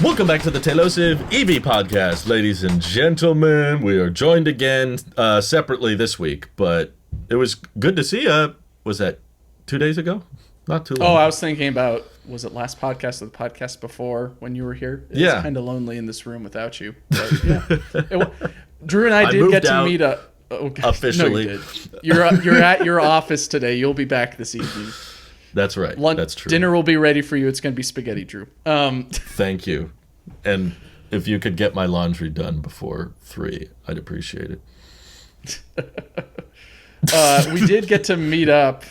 Welcome back to the Telosive EV podcast, ladies and gentlemen. We are joined again separately this week, but it was good to see you. Was that 2 days ago? Not too long. Oh, I was thinking about, was it last podcast or the podcast before when you were here? It was kind of lonely in this room without you. But yeah. Drew and I did get to meet up. Okay. Officially. No, you did. You're at your office today. You'll be back this evening. That's right. That's true. Dinner will be ready for you. It's going to be spaghetti, Drew. Thank you. And if you could get my laundry done before 3, I'd appreciate it. We did get to meet up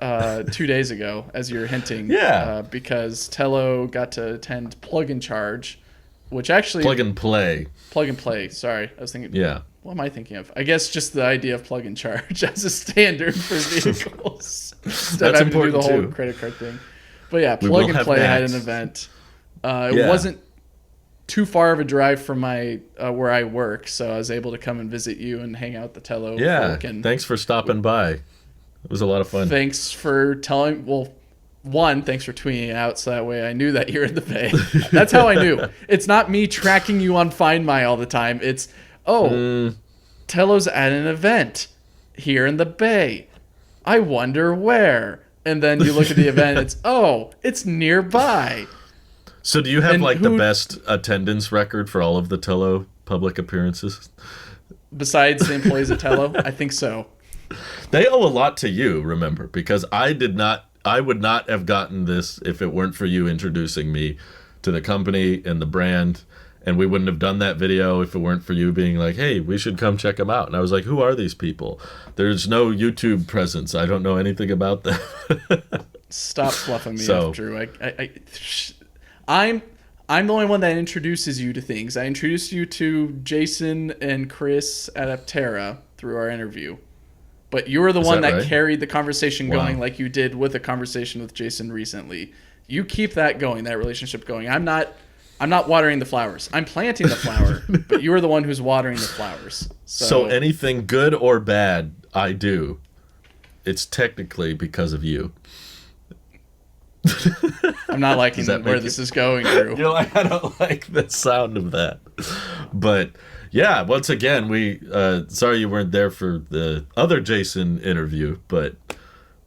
2 days ago, as you're hinting. Yeah. Because Telo got to attend Plug and Charge, which actually... Plug and Play. Plug and Play. Sorry. I was thinking... Yeah. What am I thinking of? I guess just the idea of plug and charge as a standard for vehicles. That's important to do the whole too. Credit card thing. But yeah, Plug and Play had an event. It wasn't too far of a drive from my where I work, so I was able to come and visit you and hang out with the Telo folk. And thanks for stopping by. It was a lot of fun. Thanks for telling. Well, one, thanks for tweeting it out so that way I knew that you're in the Bay. That's how I knew. It's not me tracking you on Find My all the time. It's Telo's at an event here in the Bay. I wonder where. And then you look at the event, it's nearby. So do you have the best attendance record for all of the Telo public appearances? Besides the employees at Telo? I think so. They owe a lot to you, remember, because I would not have gotten this if it weren't for you introducing me to the company and the brand. And we wouldn't have done that video if it weren't for you being like, hey, we should come check them out. And I was like, who are these people? There's no YouTube presence. I don't know anything about them. Stop fluffing me up, Drew. I'm the only one that introduces you to things. I introduced you to Jason and Chris at Aptera through our interview. But you were the one that carried the conversation going like you did with a conversation with Jason recently. You keep that going, that relationship going. I'm not watering the flowers. I'm planting the flower, but you are the one who's watering the flowers. So anything good or bad I do, it's technically because of you. I'm not liking where this is going, Drew. You're like, I don't like the sound of that. But yeah, once again, sorry you weren't there for the other Jason interview, but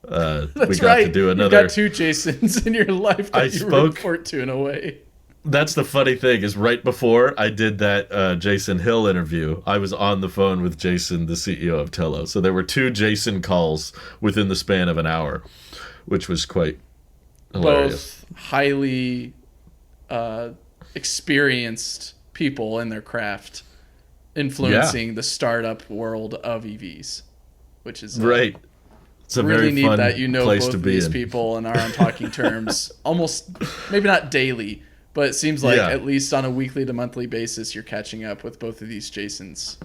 we got to do another. You got 2 Jasons in your life that you report to in a way. That's the funny thing is right before I did that Jason Hill interview, I was on the phone with Jason, the CEO of Telo. So there were 2 Jason calls within the span of an hour, which was quite hilarious. Both highly experienced people in their craft influencing the startup world of EVs, which is right. It's a really very neat fun that you know place both to of be these in. people and are on talking terms almost, maybe not daily, but it seems like at least on a weekly to monthly basis, you're catching up with both of these Jasons.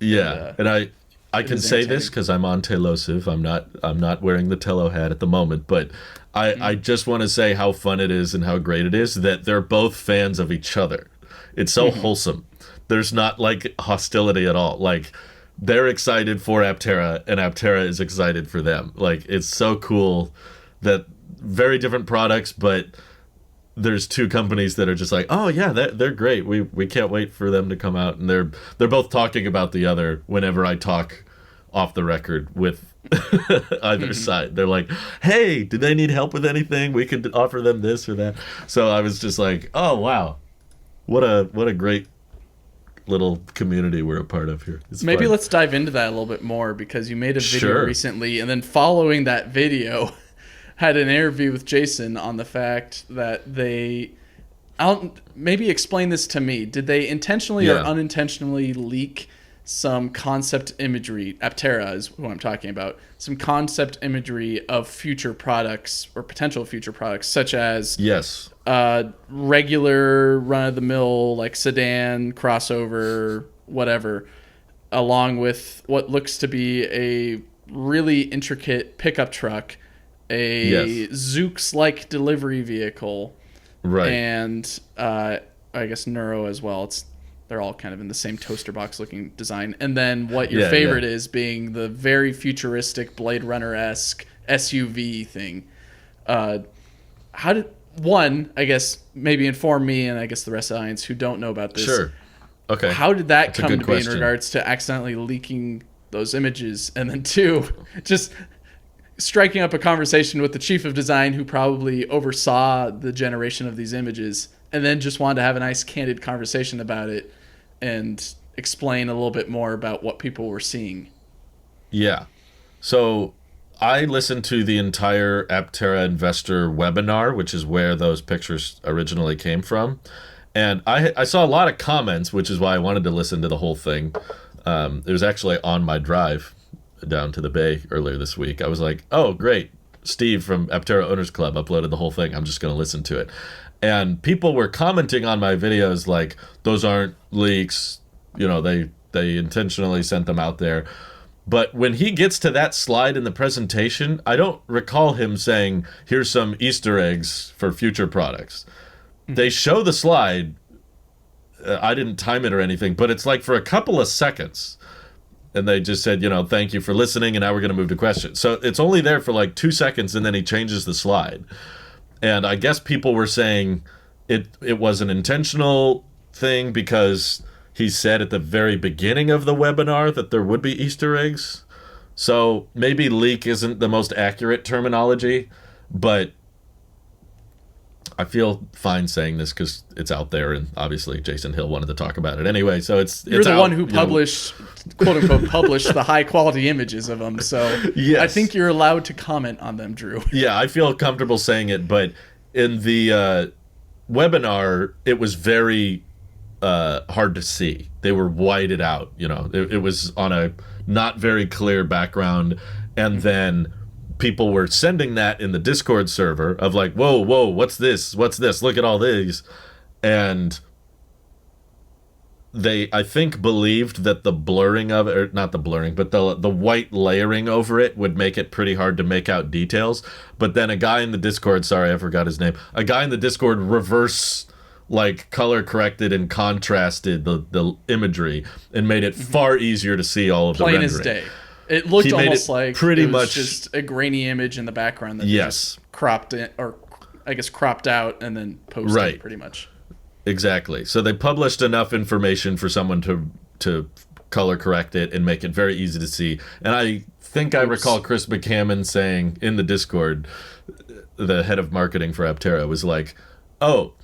Yeah, and I can say this because I'm on Telosive. I'm not wearing the Telo hat at the moment, but I just want to say how fun it is and how great it is that they're both fans of each other. It's so wholesome. There's not like hostility at all. Like they're excited for Aptera and Aptera is excited for them. Like it's so cool that very different products, but there's 2 companies that are just like, oh yeah, they're great. We can't wait for them to come out, and they're both talking about the other whenever I talk off the record with either side. They're like, hey, do they need help with anything? We could offer them this or that. So I was just like, oh wow, what a great little community we're a part of here. It's Maybe fun. Let's dive into that a little bit more because you made a video recently, and then following that video had an interview with Jason on the fact that maybe explain this to me. Did they intentionally or unintentionally leak some concept imagery? Aptera is who I'm talking about. Some concept imagery of future products or potential future products, such as regular run-of-the-mill like sedan, crossover, whatever, along with what looks to be a really intricate pickup truck, a Zoox-like delivery vehicle, and I guess Neuro as well. They're all kind of in the same toaster box looking design. And then what your favorite is being the very futuristic Blade Runner-esque SUV thing. one, I guess, maybe inform me and I guess the rest of the audience who don't know about this. Sure. Okay. How did that That's a come good to be in question. regards to accidentally leaking those images? And then two, just striking up a conversation with the chief of design who probably oversaw the generation of these images and then just wanted to have a nice candid conversation about it and explain a little bit more about what people were seeing. Yeah. So I listened to the entire Aptera investor webinar, which is where those pictures originally came from. And I saw a lot of comments, which is why I wanted to listen to the whole thing. It was actually on my drive down to the Bay earlier this week. I was like, oh, great. Steve from Aptera Owners Club uploaded the whole thing. I'm just going to listen to it. And people were commenting on my videos like, those aren't leaks. You know, they intentionally sent them out there. But when he gets to that slide in the presentation, I don't recall him saying, here's some Easter eggs for future products. They show the slide. I didn't time it or anything, but it's like for a couple of seconds. And they just said, thank you for listening, and now we're going to move to questions. So it's only there for like 2 seconds, and then he changes the slide. And I guess people were saying it was an intentional thing because he said at the very beginning of the webinar that there would be Easter eggs. So maybe leak isn't the most accurate terminology, but I feel fine saying this because it's out there, and obviously Jason Hill wanted to talk about it anyway. So you're the out, one who published, quote unquote, published the high quality images of them. So yes. I think you're allowed to comment on them, Drew. Yeah, I feel comfortable saying it, but in the webinar, it was very hard to see. They were whited out. It was on a not very clear background, and then people were sending that in the Discord server of like, whoa, what's this? Look at all these. And they, I think, believed that the blurring of it, or not the blurring, but the white layering over it would make it pretty hard to make out details. But then a guy in the Discord, sorry, I forgot his name, a guy in the Discord reverse color corrected and contrasted the imagery and made it far easier to see all of the rendering. Plain as day. It looked almost like it was just a grainy image in the background that just cropped in, or I guess cropped out and then posted pretty much. Exactly. So they published enough information for someone to color correct it and make it very easy to see. And I think I recall Chris McCammon saying in the Discord, the head of marketing for Aptera was like, oh,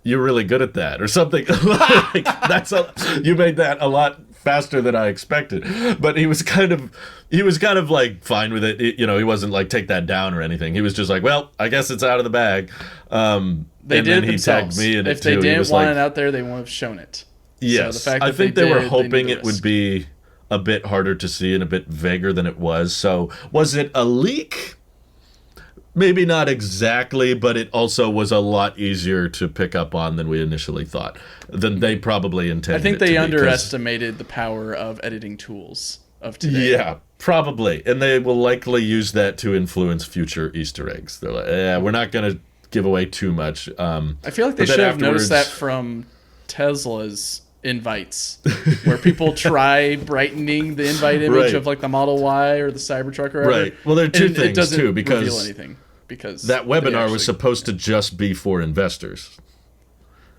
you're really good at that, or something. You made that a lot faster than I expected. But he was kind of like fine with it. He wasn't like take that down or anything. He was just like, well, I guess it's out of the bag. They did it themselves. He tagged me in if they didn't want it out there, they wouldn't have shown it. Yes, so the fact that I think they were hoping it would be a bit harder to see and a bit vaguer than it was. So was it a leak? Maybe not exactly, but it also was a lot easier to pick up on than we initially thought, than they probably intended. I think they underestimated the power of editing tools of today. Yeah, probably. And they will likely use that to influence future Easter eggs. They're like, we're not going to give away too much. I feel like they should have noticed that from Tesla's invites, where people try brightening the invite image of like the Model Y or the Cybertruck or whatever. Right. Well, there are two things, too, because reveal anything. Because that webinar was supposed to just be for investors.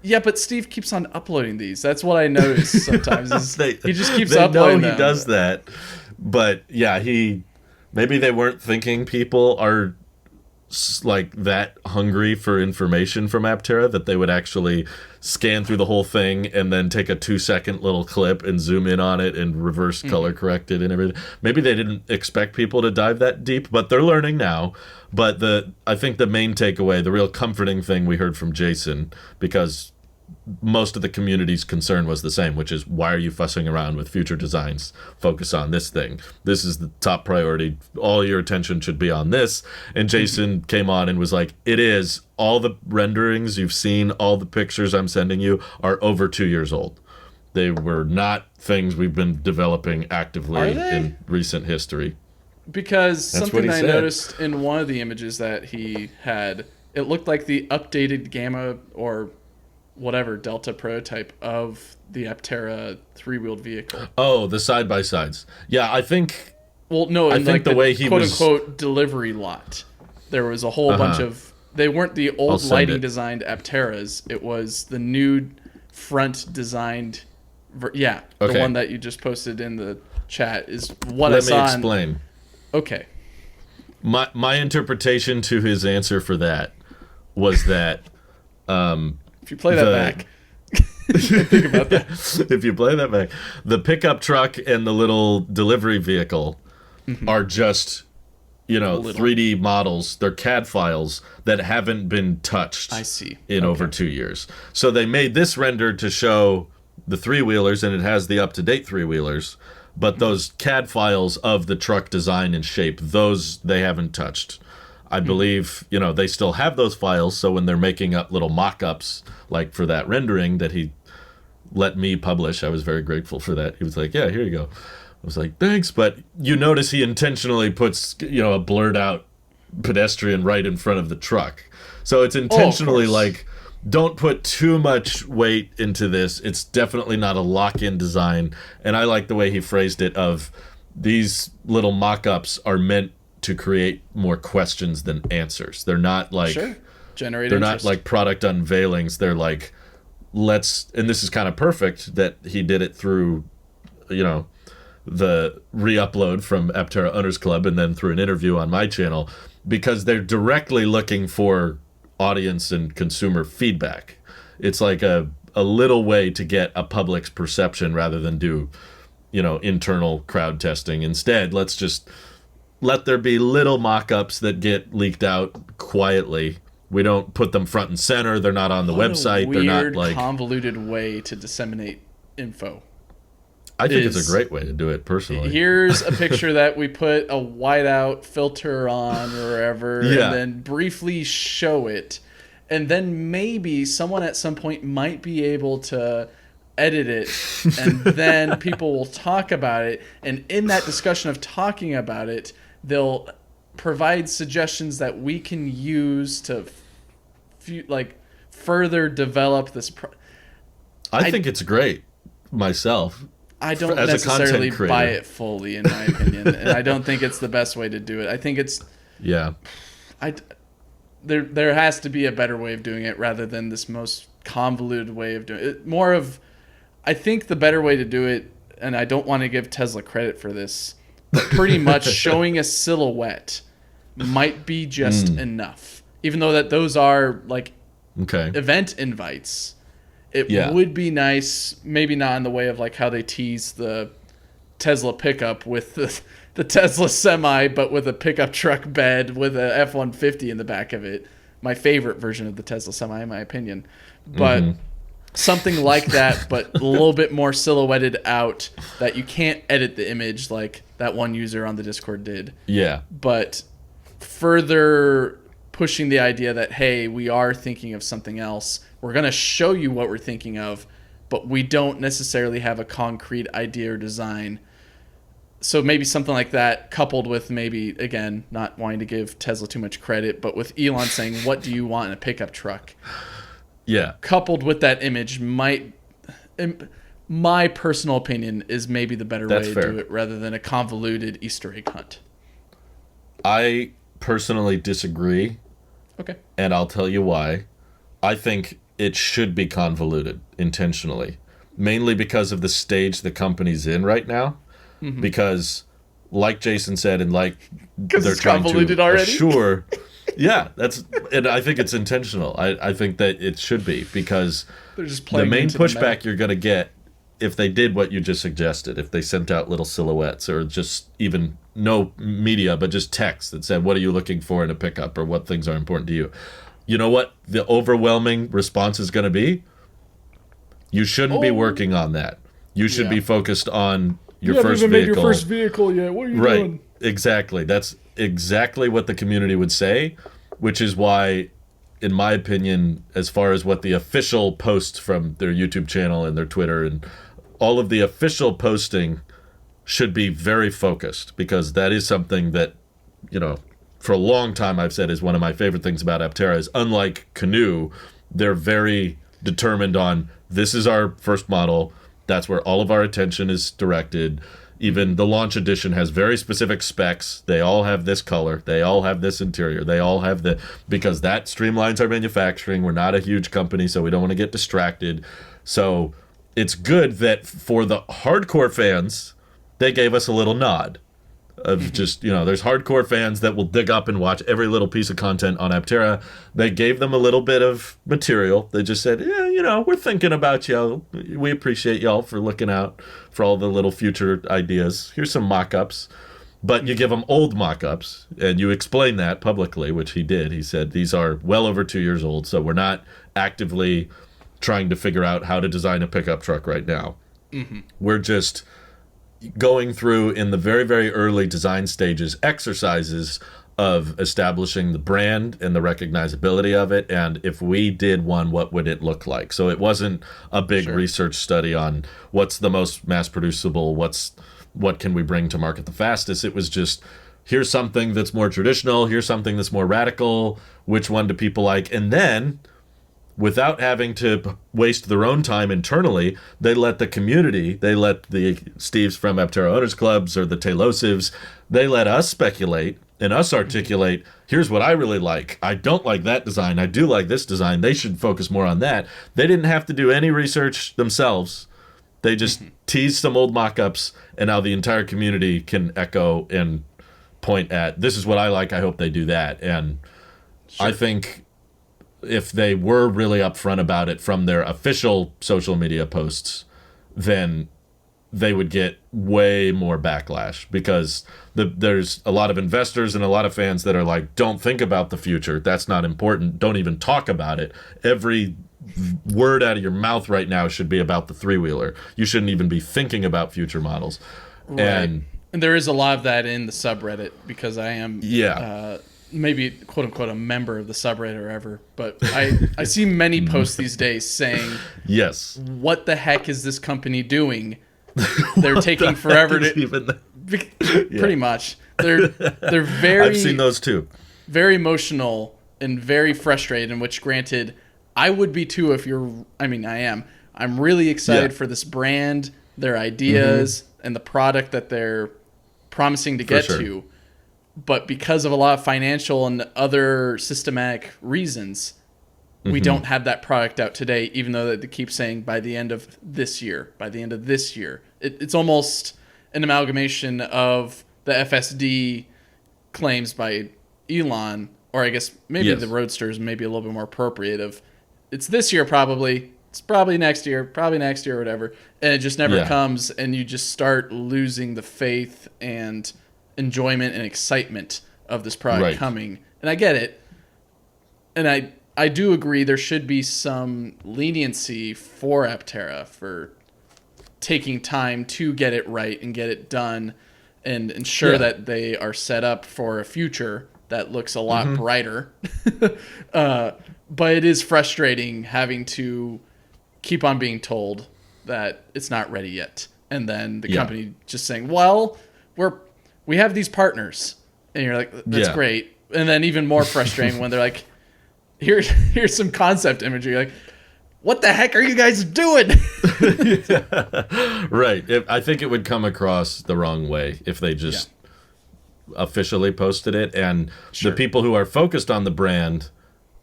Yeah, but Steve keeps on uploading these. That's what I notice sometimes. He just keeps uploading them. He does that. But yeah, maybe they weren't thinking people are like that hungry for information from Aptera that they would actually scan through the whole thing and then take a 2-second little clip and zoom in on it and reverse color correct it and everything. Maybe they didn't expect people to dive that deep, but they're learning now. But I think the main takeaway, the real comforting thing we heard from Jason, because most of the community's concern was the same, which is, why are you fussing around with future designs? Focus on this thing. This is the top priority. All your attention should be on this. And Jason came on and was like, it is. All the renderings you've seen, all the pictures I'm sending you are over 2 years old. They were not things we've been developing actively in recent history. Because something I noticed in one of the images that he had, it looked like the updated Gamma or whatever Delta prototype of the Aptera 3-wheeled vehicle. Oh, the side-by-sides. Yeah, I think... Well, no, I think the way he quote-unquote delivery lot, there was a whole bunch of They weren't the old lighting designed Apteras. It was the new front designed. The one that you just posted in the chat is what I saw. Let me explain. Okay. My interpretation to his answer for that was that if you play that back, think about that. If you play that back, the pickup truck and the little delivery vehicle are just 3D models. They're CAD files that haven't been touched. I see. In over 2 years. So they made this render to show the three-wheelers, and it has the up-to-date three-wheelers. But those CAD files of the truck design and shape, those they haven't touched. I believe, they still have those files, so when they're making up little mock-ups, like for that rendering that he let me publish, I was very grateful for that. He was like, yeah, here you go. I was like, thanks, but you notice he intentionally puts, a blurred-out pedestrian right in front of the truck. So it's intentionally don't put too much weight into this. It's definitely not a lock-in design. And I like the way he phrased it of these little mock-ups are meant to create more questions than answers. They're not generate they're interest. not like product unveilings. They're like, and this is kind of perfect that he did it through, the re-upload from Aptera Owners Club and then through an interview on my channel, because they're directly looking for audience and consumer feedback. It's like a little way to get a public's perception rather than do, internal crowd testing. Instead, let's just let there be little mock-ups that get leaked out quietly. We don't put them front and center. They're not on the website. They're not like convoluted way to disseminate info. I think it's a great way to do it, personally. Here's a picture that we put a whiteout filter on or wherever, and then briefly show it. And then maybe someone at some point might be able to edit it, and then people will talk about it. And in that discussion of talking about it, they'll provide suggestions that we can use to further develop this. I think it's great myself. I don't necessarily buy it fully, in my opinion, and I don't think it's the best way to do it. I think it's there has to be a better way of doing it rather than this most convoluted way of doing it. I think the better way to do it, and I don't want to give Tesla credit for this, but pretty much showing a silhouette might be just enough. Even though that those are event invites. It would be nice, maybe not in the way of how they tease the Tesla pickup with the Tesla Semi, but with a pickup truck bed with a F-150 in the back of it. My favorite version of the Tesla Semi, in my opinion. But something like that, but a little bit more silhouetted out, that you can't edit the image like that one user on the Discord did. Yeah. But further pushing the idea that, hey, we are thinking of something else. We're going to show you what we're thinking of, but we don't necessarily have a concrete idea or design. So maybe something like that, coupled with maybe, again, not wanting to give Tesla too much credit, but with Elon saying, what do you want in a pickup truck? Yeah. Coupled with that image might, in my personal opinion, is maybe the better way to do it rather than a convoluted Easter egg hunt. I personally disagree. Okay. And I'll tell you why. I think it should be convoluted intentionally, mainly because of the stage the company's in right now. Mm-hmm. Because, like Jason said, and like they're trying to assure, and I think it's intentional. I think that it should be, because the main pushback you're going to get if they did what you just suggested, if they sent out little silhouettes or just even no media, but just text that said, what are you looking for in a pickup, or what things are important to you? You know what the overwhelming response is going to be? You shouldn't be working on that. You should be focused on your first vehicle. You haven't even made your first vehicle yet. What are you doing? Right, exactly. That's exactly what the community would say, which is why, in my opinion, as far as what the official posts from their YouTube channel and their Twitter and all of the official posting should be very focused, because that is something that, for a long time I've said is one of my favorite things about Aptera is, unlike Canoe, they're very determined on, this is our first model, that's where all of our attention is directed, Even the launch edition has very specific specs. They all have this color. They all have this interior. They all have because that streamlines our manufacturing. We're not a huge company, so we don't want to get distracted. So it's good that for the hardcore fans, they gave us a little nod of just, there's hardcore fans that will dig up and watch every little piece of content on Aptera. They gave them a little bit of material. They just said, we're thinking about y'all. We appreciate y'all for looking out for all the little future ideas. Here's some mock-ups. But you give them old mock-ups, and you explain that publicly, which he did. He said, these are well over 2 years old, so we're not actively trying to figure out how to design a pickup truck right now. We're just going through, in the very, very early design stages, exercises of establishing the brand and the recognizability of it, and if we did one, what would it look like? So it wasn't a big research study on what's the most mass producible, what can we bring to market the fastest. It was just, here's something that's more traditional, here's something that's more radical, which one do people like? And then, without having to waste their own time internally, they let the community, they let the Steves from Aptera Owners Clubs or the Telosives, they let us speculate and us articulate, here's what I really like. I don't like that design. I do like this design. They should focus more on that. They didn't have to do any research themselves. They just teased some old mock-ups, and now the entire community can echo and point at, this is what I like, I hope they do that. And I think if they were really upfront about it from their official social media posts, then they would get way more backlash, because there's a lot of investors and a lot of fans that are like, don't think about the future. That's not important. Don't even talk about it. Every word out of your mouth right now should be about the three-wheeler. You shouldn't even be thinking about future models. Right. And there is a lot of that in the subreddit, because I am maybe quote-unquote a member of the subreddit or ever, but I see many posts these days saying, yes, what the heck is this company doing? They're taking forever to pretty much. They're very, I've seen those too. Very emotional and very frustrated, in which, granted, I would be too if I am. I'm really excited for this brand, their ideas, and the product that they're promising to get to. But because of a lot of financial and other systematic reasons, we don't have that product out today, even though they keep saying by the end of this year, by the end of this year. It's almost an amalgamation of the FSD claims by Elon, or I guess maybe the Roadsters, maybe a little bit more appropriate, of it's this year probably, it's probably next year, or whatever. And it just never comes, and you just start losing the faith and enjoyment and excitement of this product coming. And I get it. And I do agree there should be some leniency for Aptera for taking time to get it right and get it done and ensure that they are set up for a future that looks a lot brighter. But it is frustrating having to keep on being told that it's not ready yet. And then the company just saying, well, we have these partners. And you're like, that's great. And then even more frustrating when they're like, here's some concept imagery. You're like, what the heck are you guys doing? Right. I think it would come across the wrong way if they just officially posted it. And the people who are focused on the brand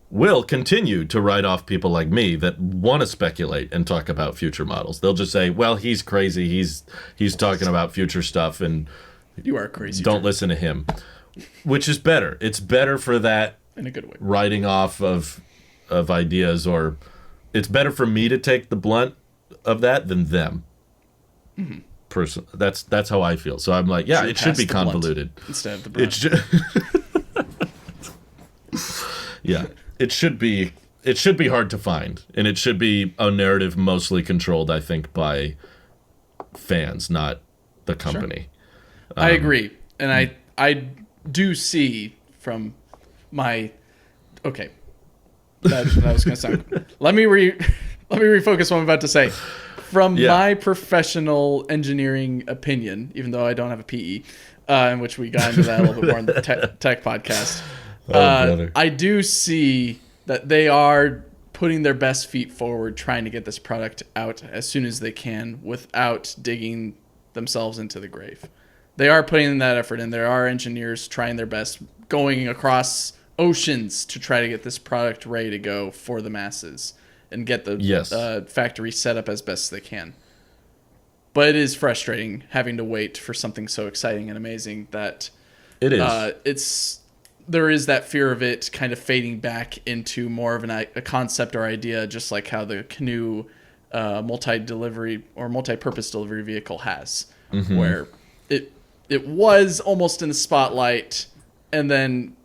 will continue to write off people like me that want to speculate and talk about future models. They'll just say, well, he's crazy. He's talking about future stuff, and you are crazy. Don't listen to him. Which is better. It's better for that, in a good way, writing off of ideas, or it's better for me to take the blunt of that than them. Person, that's how I feel. So I'm like, it should be convoluted instead of the blunt. It should be hard to find, and it should be a narrative mostly controlled, I think, by fans, not the company. I agree, and I do see from my that was going to sound. Let me refocus what I'm about to say. From my professional engineering opinion, even though I don't have a PE, in which we got into that a little bit more in the tech podcast, I do see that they are putting their best feet forward, trying to get this product out as soon as they can without digging themselves into the grave. They are putting that effort in. There are engineers trying their best, going across oceans to try to get this product ready to go for the masses and get the factory set up as best they can. But it is frustrating having to wait for something so exciting and amazing that it is. There is that fear of it kind of fading back into more of a concept or idea, just like how the Canoe multi-delivery or multi-purpose delivery vehicle has, where it was almost in the spotlight and then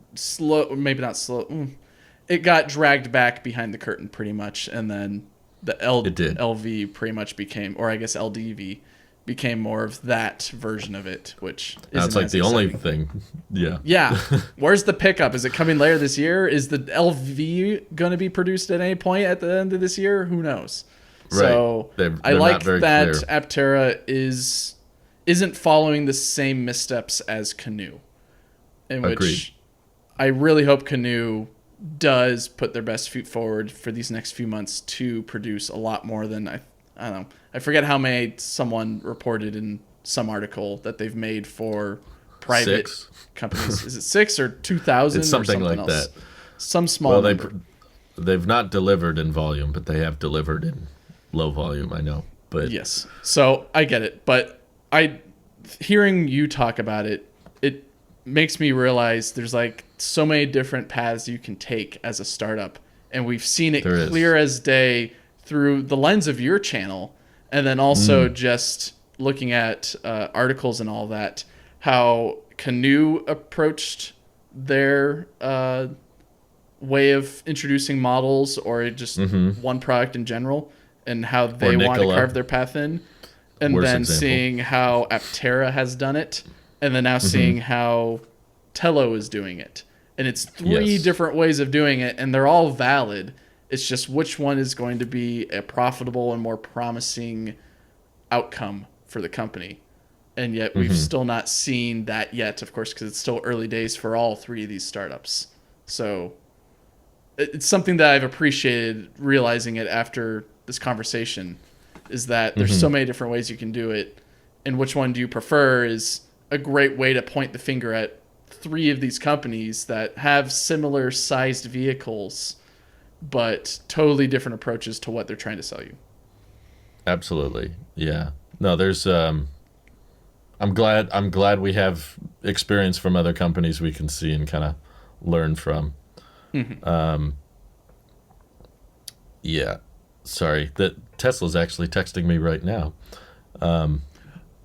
it got dragged back behind the curtain pretty much, and then the LV pretty much became, or I guess LDV became more of that version of it, which now it's like the only thing. Yeah. Where's the pickup? Is it coming later this year? Is the LV going to be produced at any point at the end of this year? Who knows? Right. So I like that clear. Aptera isn't following the same missteps as Canoe, in Agreed. Which I really hope Canoe does put their best foot forward for these next few months to produce a lot more than I don't know. I forget how many someone reported in some article that they've made for private companies. Is it 6 or 2,000? It's something like else? that. Some small number. They've not delivered in volume, but they have delivered in low volume. I know, but yes. So I get it, but hearing you talk about it makes me realize there's like so many different paths you can take as a startup, and we've seen it clear as day through the lens of your channel, and then also just looking at articles and all that, how Canoe approached their way of introducing models or just one product in general, and how they want to carve their path in, and then seeing how Aptera has done it, and then now seeing how Telo is doing it. And it's 3 different ways of doing it, and they're all valid. It's just which one is going to be a profitable and more promising outcome for the company. And yet we've still not seen that yet, of course, because it's still early days for all 3 of these startups. So it's something that I've appreciated realizing it after this conversation, is that there's so many different ways you can do it. And which one do you prefer is a great way to point the finger at 3 of these companies that have similar sized vehicles, but totally different approaches to what they're trying to sell you. Absolutely. Yeah. No, there's I'm glad we have experience from other companies we can see and kind of learn from. Yeah. Sorry. That Tesla's actually texting me right now.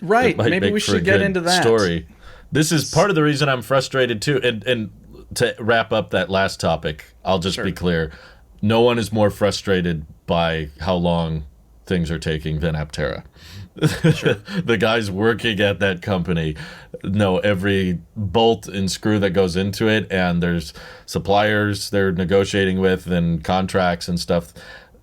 Right. Maybe we should get into that story. This is part of the reason I'm frustrated too. And to wrap up that last topic, I'll just be clear. No one is more frustrated by how long things are taking than Aptera. The guys working at that company know every bolt and screw that goes into it, and there's suppliers they're negotiating with and contracts and stuff.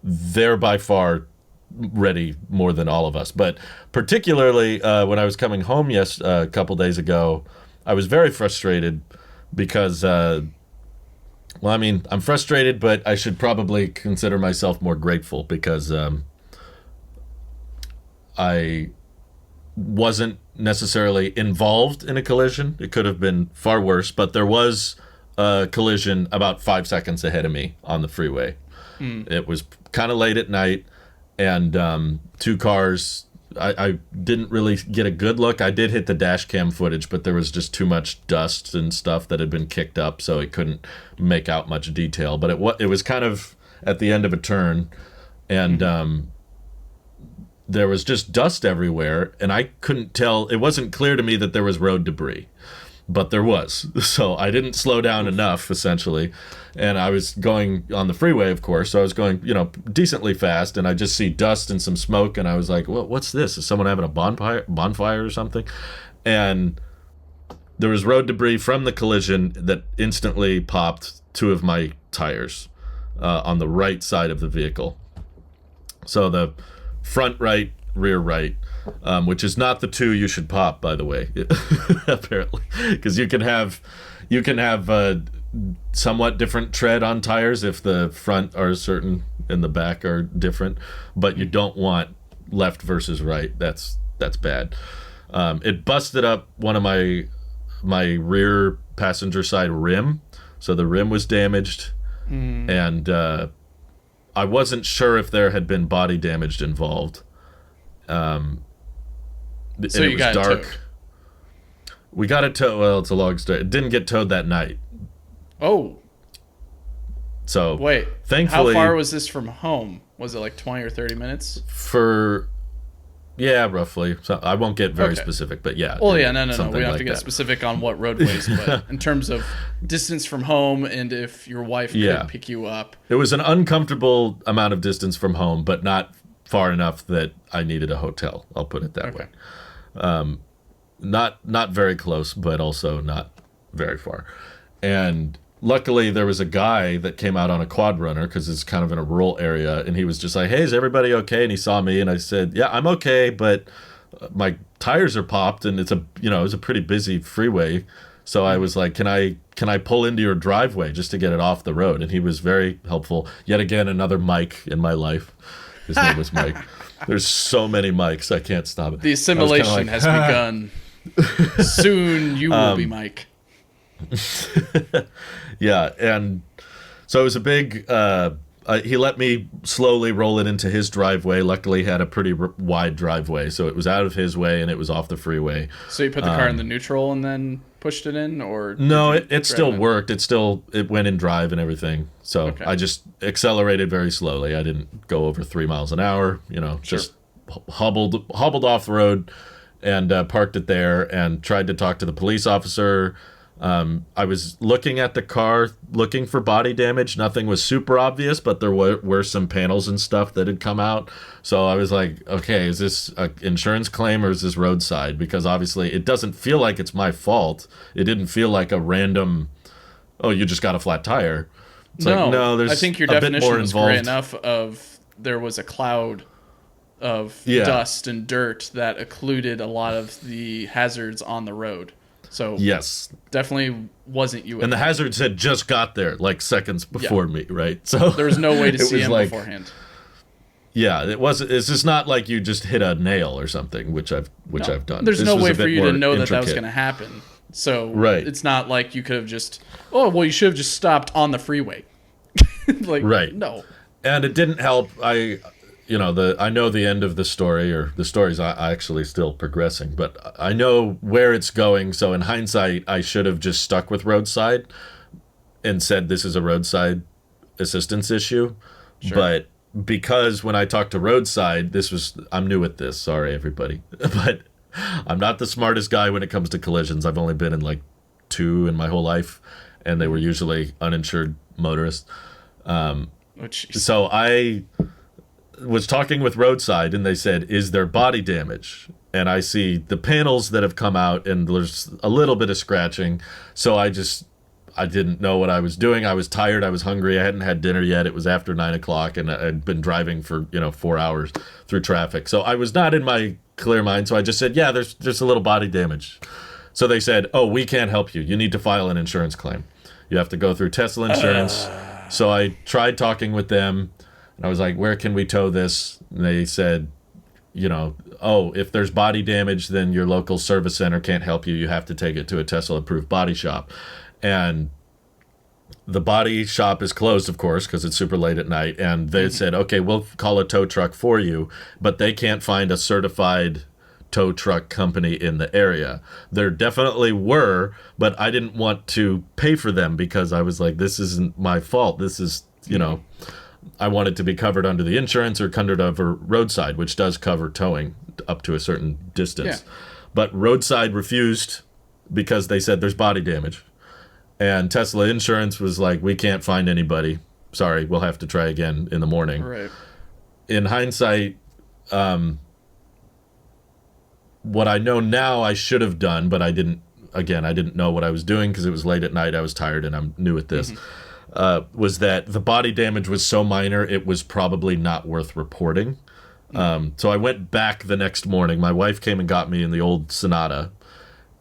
They're by far ready more than all of us. But particularly when I was coming home a couple days ago, I was very frustrated because I'm frustrated, but I should probably consider myself more grateful because I wasn't necessarily involved in a collision. It could have been far worse, but there was a collision about 5 seconds ahead of me on the freeway. It was kind of late at night, and 2 cars. I didn't really get a good look. I did hit the dash cam footage, but there was just too much dust and stuff that had been kicked up, so it couldn't make out much detail. But it was kind of at the end of a turn, and there was just dust everywhere, and I couldn't tell. It wasn't clear to me that there was road debris, but there was. So I didn't slow down enough, essentially. And I was going on the freeway, of course, so I was going, decently fast, and I just see dust and some smoke, and I was like, well, what's this? Is someone having a bonfire or something? And there was road debris from the collision that instantly popped 2 of my tires on the right side of the vehicle. So the front right, rear right, which is not the 2 you should pop, by the way, apparently, because you can have somewhat different tread on tires if the front are certain and the back are different, but you don't want left versus right. That's bad. It busted up one of my rear passenger side rim, so the rim was damaged, and I wasn't sure if there had been body damage involved. So and you it was got dark. it towed. We got it towed. Well, it's a long story. It didn't get towed that night. Oh, So wait. thankfully, How far was this from home? Was it like 20 or 30 minutes? Yeah, roughly. So I won't get very Okay. specific, but yeah. Well, yeah, no. We something don't have like to get that. specific on what roadways, but in terms of distance from home and if your wife Yeah. could pick you up. It was an uncomfortable amount of distance from home, but not far enough that I needed a hotel. I'll put it that way. Not very close, but also not very far. And luckily, there was a guy that came out on a quad runner because it's kind of in a rural area, and he was just like, "Hey, is everybody okay?" And he saw me, and I said, "Yeah, I'm okay, but my tires are popped, and it's a pretty busy freeway." So I was like, "Can I pull into your driveway just to get it off the road?" And he was very helpful. Yet again, another Mike in my life. His name was Mike. There's so many Mikes, I can't stop it. The assimilation has begun. Soon you will be Mike. Yeah, and so it was a big. He let me slowly roll it into his driveway. Luckily, he had a pretty wide driveway, so it was out of his way and it was off the freeway. So you put the car in the neutral and then pushed it in, or No, did you it still drive in? worked. It went in drive and everything. So Okay. I just accelerated very slowly. I didn't go over 3 miles an hour. Just hobbled off the road and parked it there and tried to talk to the police officer. I was looking at the car, looking for body damage. Nothing was super obvious, but there were some panels and stuff that had come out. So I was like, okay, is this an insurance claim or is this roadside? Because obviously it doesn't feel like it's my fault. It didn't feel like a random, oh, you just got a flat tire. It's no, there's I think your a bit definition more was involved. great enough of there was a cloud of Yeah. dust and dirt that occluded a lot of the hazards on the road. So Yes. definitely wasn't you. And the hazards had just got there like seconds before me, right? So there was no way to it see was him like, beforehand. Yeah, it's just not like you just hit a nail or something, which I've done. There's This no was way a for bit you to more know that was intricate. going to happen. So Right. it's not like you could have just, you should have just stopped on the freeway. Like, Right. no. And it didn't help. I know the end of the story, or the story's actually still progressing, but I know where it's going. So in hindsight, I should have just stuck with roadside and said this is a roadside assistance issue. Sure. But because when I talked to roadside, I'm new at this. Sorry, everybody, but I'm not the smartest guy when it comes to collisions. I've only been in like 2 in my whole life, and they were usually uninsured motorists. So I was talking with roadside, and they said, "Is there body damage?" And I see the panels that have come out, and there's a little bit of scratching. So I didn't know what I was doing. I was tired. I was hungry. I hadn't had dinner yet. It was after 9:00, and I'd been driving for 4 hours through traffic. So I was not in my clear mind. So I just said, "Yeah, there's a little body damage." So they said, "Oh, we can't help you. You need to file an insurance claim. You have to go through Tesla insurance." So I tried talking with them, and I was like, "Where can we tow this?" And they said, "Oh, if there's body damage, then your local service center can't help you. You have to take it to a Tesla-approved body shop." And the body shop is closed, of course, because it's super late at night. And they said, "Okay, we'll call a tow truck for you," but they can't find a certified tow truck company in the area. There definitely were, but I didn't want to pay for them because I was like, this isn't my fault. This is, I wanted to be covered under the insurance or covered over roadside, which does cover towing up to a certain distance. Yeah. But roadside refused because they said there's body damage. And Tesla insurance was like, "We can't find anybody. Sorry, we'll have to try again in the morning." Right. In hindsight, what I know now I should have done, but I didn't know what I was doing because it was late at night. I was tired and I'm new at this. Was that the body damage was so minor, it was probably not worth reporting. So I went back the next morning. My wife came and got me in the old Sonata,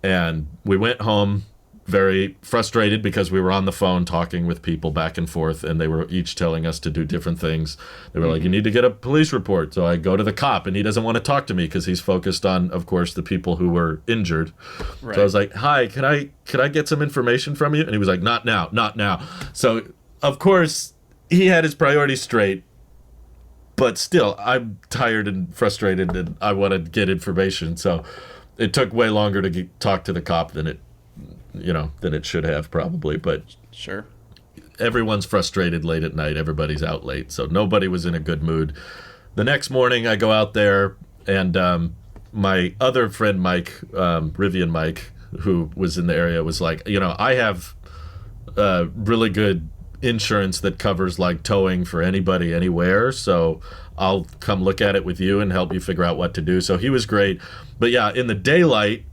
and we went home very frustrated because we were on the phone talking with people back and forth, and they were each telling us to do different things. They were like, you need to get a police report. So I go to the cop, and he doesn't want to talk to me because he's focused on, of course, the people who were injured. Right. So I was like, hi, could I get some information from you? And he was like, not now, not now. So, of course, he had his priorities straight. But still, I'm tired and frustrated, and I want to get information. So it took way longer to talk to the cop than it should have, probably. But sure, everyone's frustrated late at night. Everybody's out late, so nobody was in a good mood. The next morning, I go out there, and my other friend Mike, Rivian Mike, who was in the area, was like, I have really good insurance that covers like towing for anybody anywhere, so I'll come look at it with you and help you figure out what to do. So he was great. But yeah, in the daylight,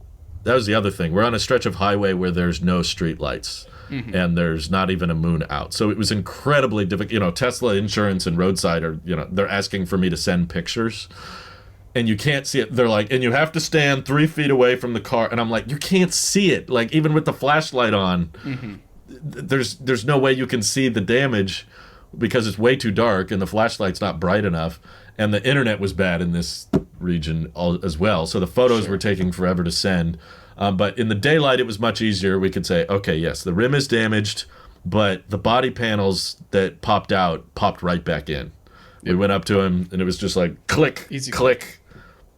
that was the other thing. We're on a stretch of highway where there's no street lights, and there's not even a moon out. So it was incredibly difficult. Tesla insurance and roadside are, they're asking for me to send pictures, and you can't see it. They're like, and you have to stand 3 feet away from the car. And I'm like, you can't see it. Like, even with the flashlight on, there's no way you can see the damage because it's way too dark and the flashlight's not bright enough, and the internet was bad in this region as well, so the photos were taking forever to send. But in the daylight, it was much easier. We could say, okay, yes, the rim is damaged, but the body panels that popped out popped right back in. We went up to him, and it was just like, click, easy click.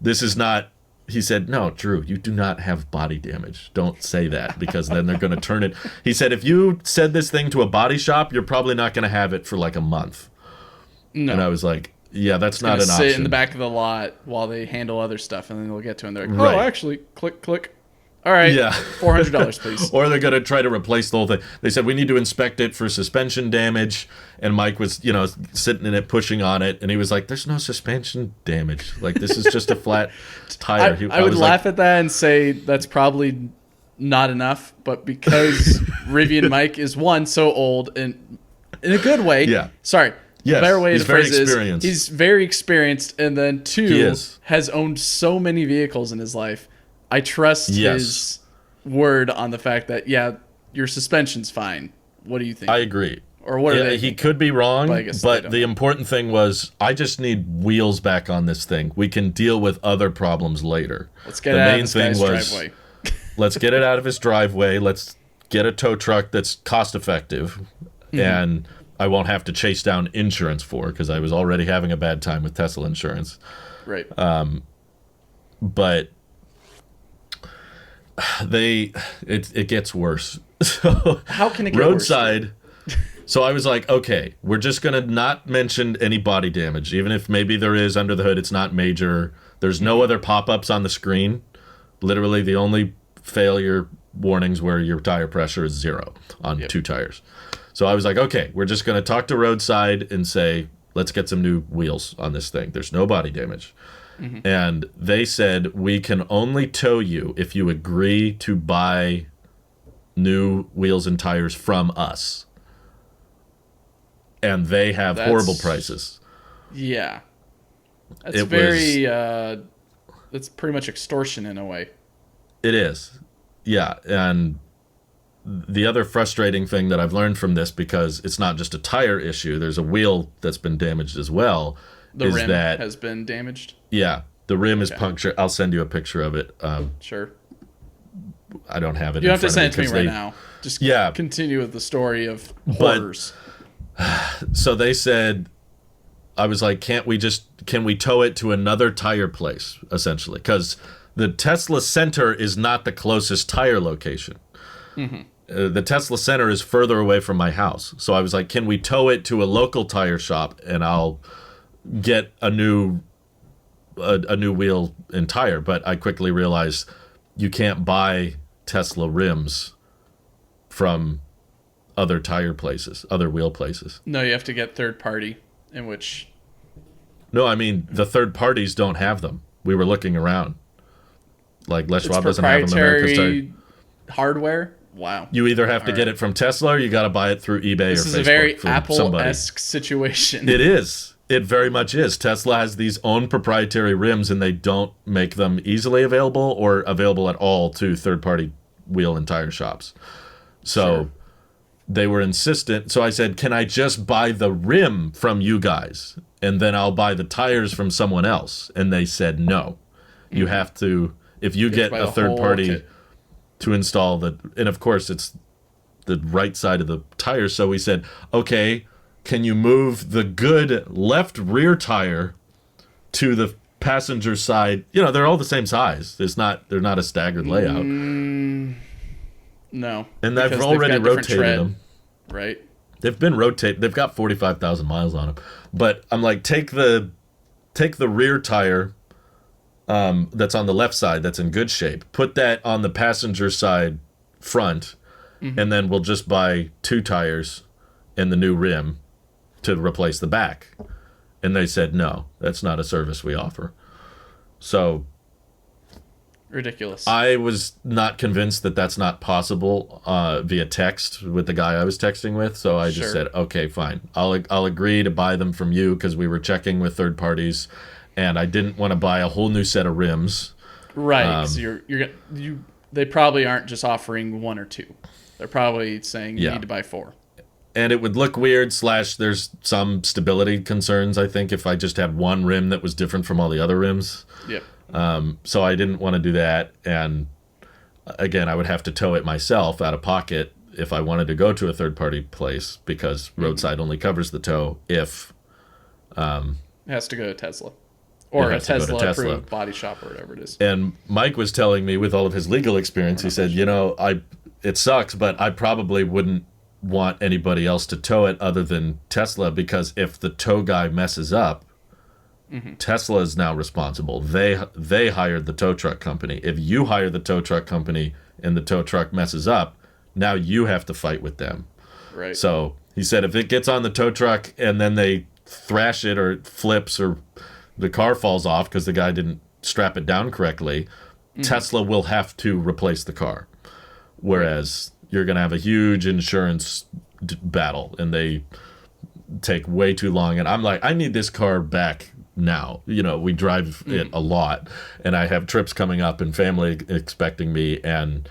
This is not... He said, no, Drew, you do not have body damage. Don't say that, because then they're going to turn it. He said, if you said this thing to a body shop, you're probably not going to have it for like a month. No. And I was like, yeah, that's not an option. Sit in the back of the lot while they handle other stuff, and then they'll get to it, and they're like, oh, actually, click, click. All right, yeah. $400, please. Or they're going to try to replace the whole thing. They said, we need to inspect it for suspension damage. And Mike was, sitting in it, pushing on it. And he was like, there's no suspension damage. Like, this is just a flat tire. I would laugh at that and say that's probably not enough. But because Rivian Mike is, one, so old, and in a good way. Yeah. Sorry. Yes, better way he's to phrase very it experienced. is he's very experienced. And then, two, has owned so many vehicles in his life. I trust his word on the fact that, your suspension's fine. What do you think? I agree. Or what are they? He could be wrong, but the important thing was, I just need wheels back on this thing. We can deal with other problems later. Let's get it out of this guy's driveway. Let's get it out of his driveway. Let's get a tow truck that's cost effective, and I won't have to chase down insurance for, because I was already having a bad time with Tesla insurance. Right. But it gets worse. So how can it get roadside worse? So I was like, okay, we're just gonna not mention any body damage, even if maybe there is under the hood. It's not major. There's no other pop-ups on the screen. Literally the only failure warnings where your tire pressure is 0 on 2 tires. So I was like, okay, we're just gonna talk to roadside and say, let's get some new wheels on this thing. There's no body damage. And they said, we can only tow you if you agree to buy new wheels and tires from us. And they have horrible prices. Yeah. That's that's pretty much extortion in a way. It is. Yeah. And the other frustrating thing that I've learned from this, because it's not just a tire issue, there's a wheel that's been damaged as well. The rim has been damaged? Yeah. The rim is punctured. I'll send you a picture of it. Sure. I don't have it. You don't have to send it to me right now. Just continue with the story of horrors. So they said, I was like, can we tow it to another tire place, essentially? Because the Tesla Center is not the closest tire location. The Tesla Center is further away from my house. So I was like, can we tow it to a local tire shop, and I'll get a new wheel and tire? But I quickly realized you can't buy Tesla rims from other tire places, other wheel places. No, you have to get third party, in which... No, I mean, the third parties don't have them. We were looking around. Like, Les Schwab doesn't have them. America's Tire hardware? Wow. You either have to get it from Tesla, or you got to buy it through eBay or Facebook. This is a very Apple-esque situation. It is. It very much is. Tesla has these own proprietary rims, and they don't make them easily available or available at all to third-party wheel and tire shops. So Sure. they were insistent. So I said, can I just buy the rim from you guys? And then I'll buy the tires from someone else. And they said, no. You have to, if you get buy a the third whole party kit. to install the, and of course it's the right side of the tire. So we said, okay, can you move the good left rear tire to the passenger side? You know, they're all the same size. They're not a staggered layout. No. And I've because already they've got different rotated tread, them. Right? They've been rotated. They've got 45,000 miles on them. But I'm like, take the rear tire that's on the left side that's in good shape. Put that on the passenger side front, and then we'll just buy 2 tires and the new rim to replace the back. And they said, no, that's not a service we offer. So Ridiculous. I was not convinced that that's not possible via text with the guy I was texting with. So I just said, okay, fine. I'll agree to buy them from you because we were checking with third parties, and I didn't want to buy a whole new set of rims. Right. So they probably aren't just offering 1 or 2. They're probably saying you need to buy 4. And it would look weird, / there's some stability concerns, I think, if I just had one rim that was different from all the other rims. Yep. So I didn't want to do that. And again, I would have to tow it myself out of pocket if I wanted to go to a third-party place because roadside only covers the tow if... it has to go to Tesla. Or a Tesla-approved body shop or whatever it is. And Mike was telling me, with all of his legal experience, he said, it sucks, but I probably wouldn't want anybody else to tow it other than Tesla, because if the tow guy messes up, Tesla is now responsible. They hired the tow truck company. If you hire the tow truck company and the tow truck messes up, now you have to fight with them. Right. So he said if it gets on the tow truck and then they thrash it or it flips or the car falls off because the guy didn't strap it down correctly, Tesla will have to replace the car. Whereas you're going to have a huge insurance battle, and they take way too long. And I'm like, I need this car back now. We drive it a lot, and I have trips coming up and family expecting me, and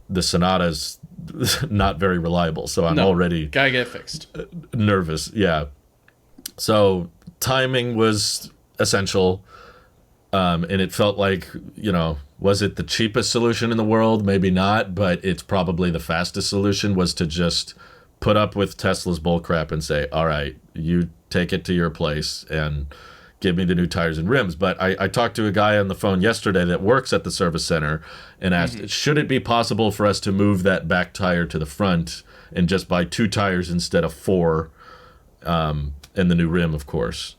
the Sonata's not very reliable. So I'm already gotta get fixed. Nervous. Yeah. So timing was essential. And it felt like, was it the cheapest solution in the world? Maybe not, but it's probably the fastest solution was to just put up with Tesla's bullcrap and say, all right, you take it to your place and give me the new tires and rims. But I talked to a guy on the phone yesterday that works at the service center and asked, should it be possible for us to move that back tire to the front and just buy 2 tires instead of 4, and the new rim, of course.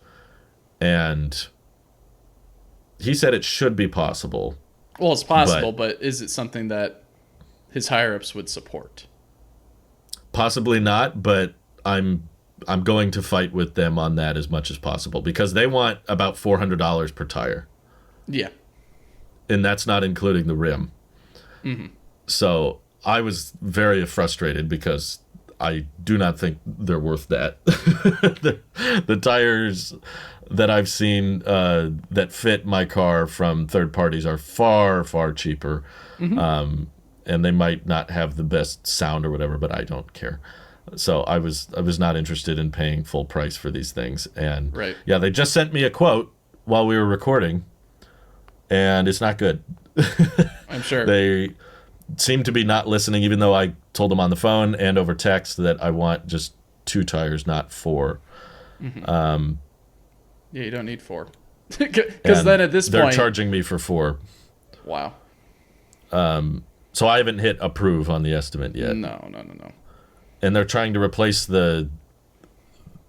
And he said it should be possible. Well, it's possible, but is it something that his higher-ups would support? Possibly not, but I'm going to fight with them on that as much as possible because they want about $400 per tire. Yeah. And that's not including the rim. So I was very frustrated because I do not think they're worth that. The tires that I've seen that fit my car from third parties are far, far cheaper. And they might not have the best sound or whatever, but I don't care. So I was not interested in paying full price for these things. And yeah, they just sent me a quote while we were recording, and it's not good. I'm sure. They seem to be not listening, even though I told them on the phone and over text that I want just 2 tires, not 4. Yeah, you don't need 4. Because then at this they're point... They're charging me for 4. Wow. So I haven't hit approve on the estimate yet. No. And they're trying to replace the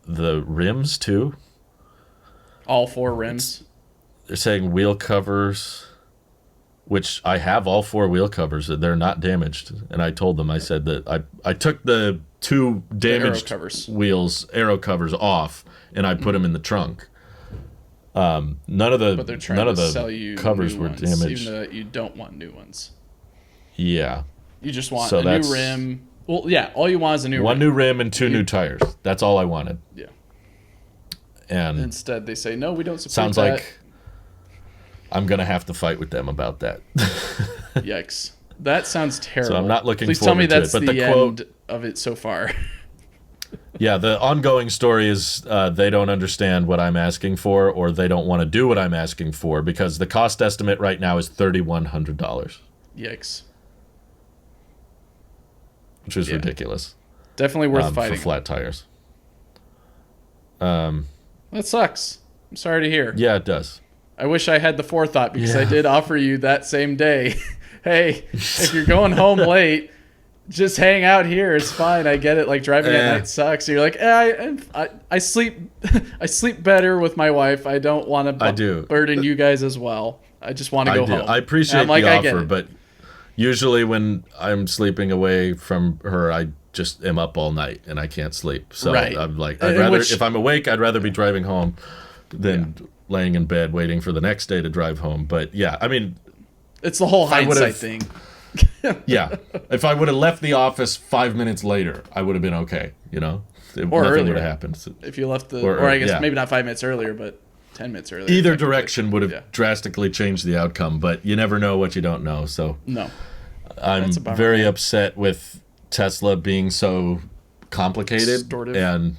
rims, too. All 4 rims? They're saying wheel covers, which I have all 4 wheel covers. They're not damaged. And I told them, I said that I took the 2 damaged wheels, aero covers off, and I put them in the trunk. None of the covers were damaged. Even though you don't want new ones. Yeah. You just want a new rim. Well, yeah, all you want is a new rim. 1 new rim and 2 new tires. That's all I wanted. Yeah. And instead they say, no, we don't support sounds like I'm going to have to fight with them about that. Yikes. That sounds terrible. So I'm not looking Please forward tell me to that's it. But the end of it so far. Yeah, the ongoing story is they don't understand what I'm asking for, or they don't want to do what I'm asking for, because the cost estimate right now is $3,100. Yikes. Which is ridiculous. Definitely worth fighting. For flat tires. That sucks. I'm sorry to hear. Yeah, it does. I wish I had the forethought, because I did offer you that same day. Hey, if you're going home late, just hang out here. It's fine. I get it. Like, driving at night sucks. You're like, I sleep I sleep better with my wife. I don't want to burden you guys as well. I just want to go home. I appreciate the offer, but usually when I'm sleeping away from her, I just am up all night and I can't sleep. So I'm like, if I'm awake, I'd rather be driving home than laying in bed waiting for the next day to drive home. But yeah, I mean, it's the whole hindsight thing. Yeah. If I would have left the office 5 minutes later, I would have been okay, you know? Or nothing earlier. would have happened. So, if you left or I guess maybe not 5 minutes earlier, but 10 minutes earlier. Either direction would have drastically changed the outcome, but you never know what you don't know. So no. I'm very upset with Tesla being so complicated and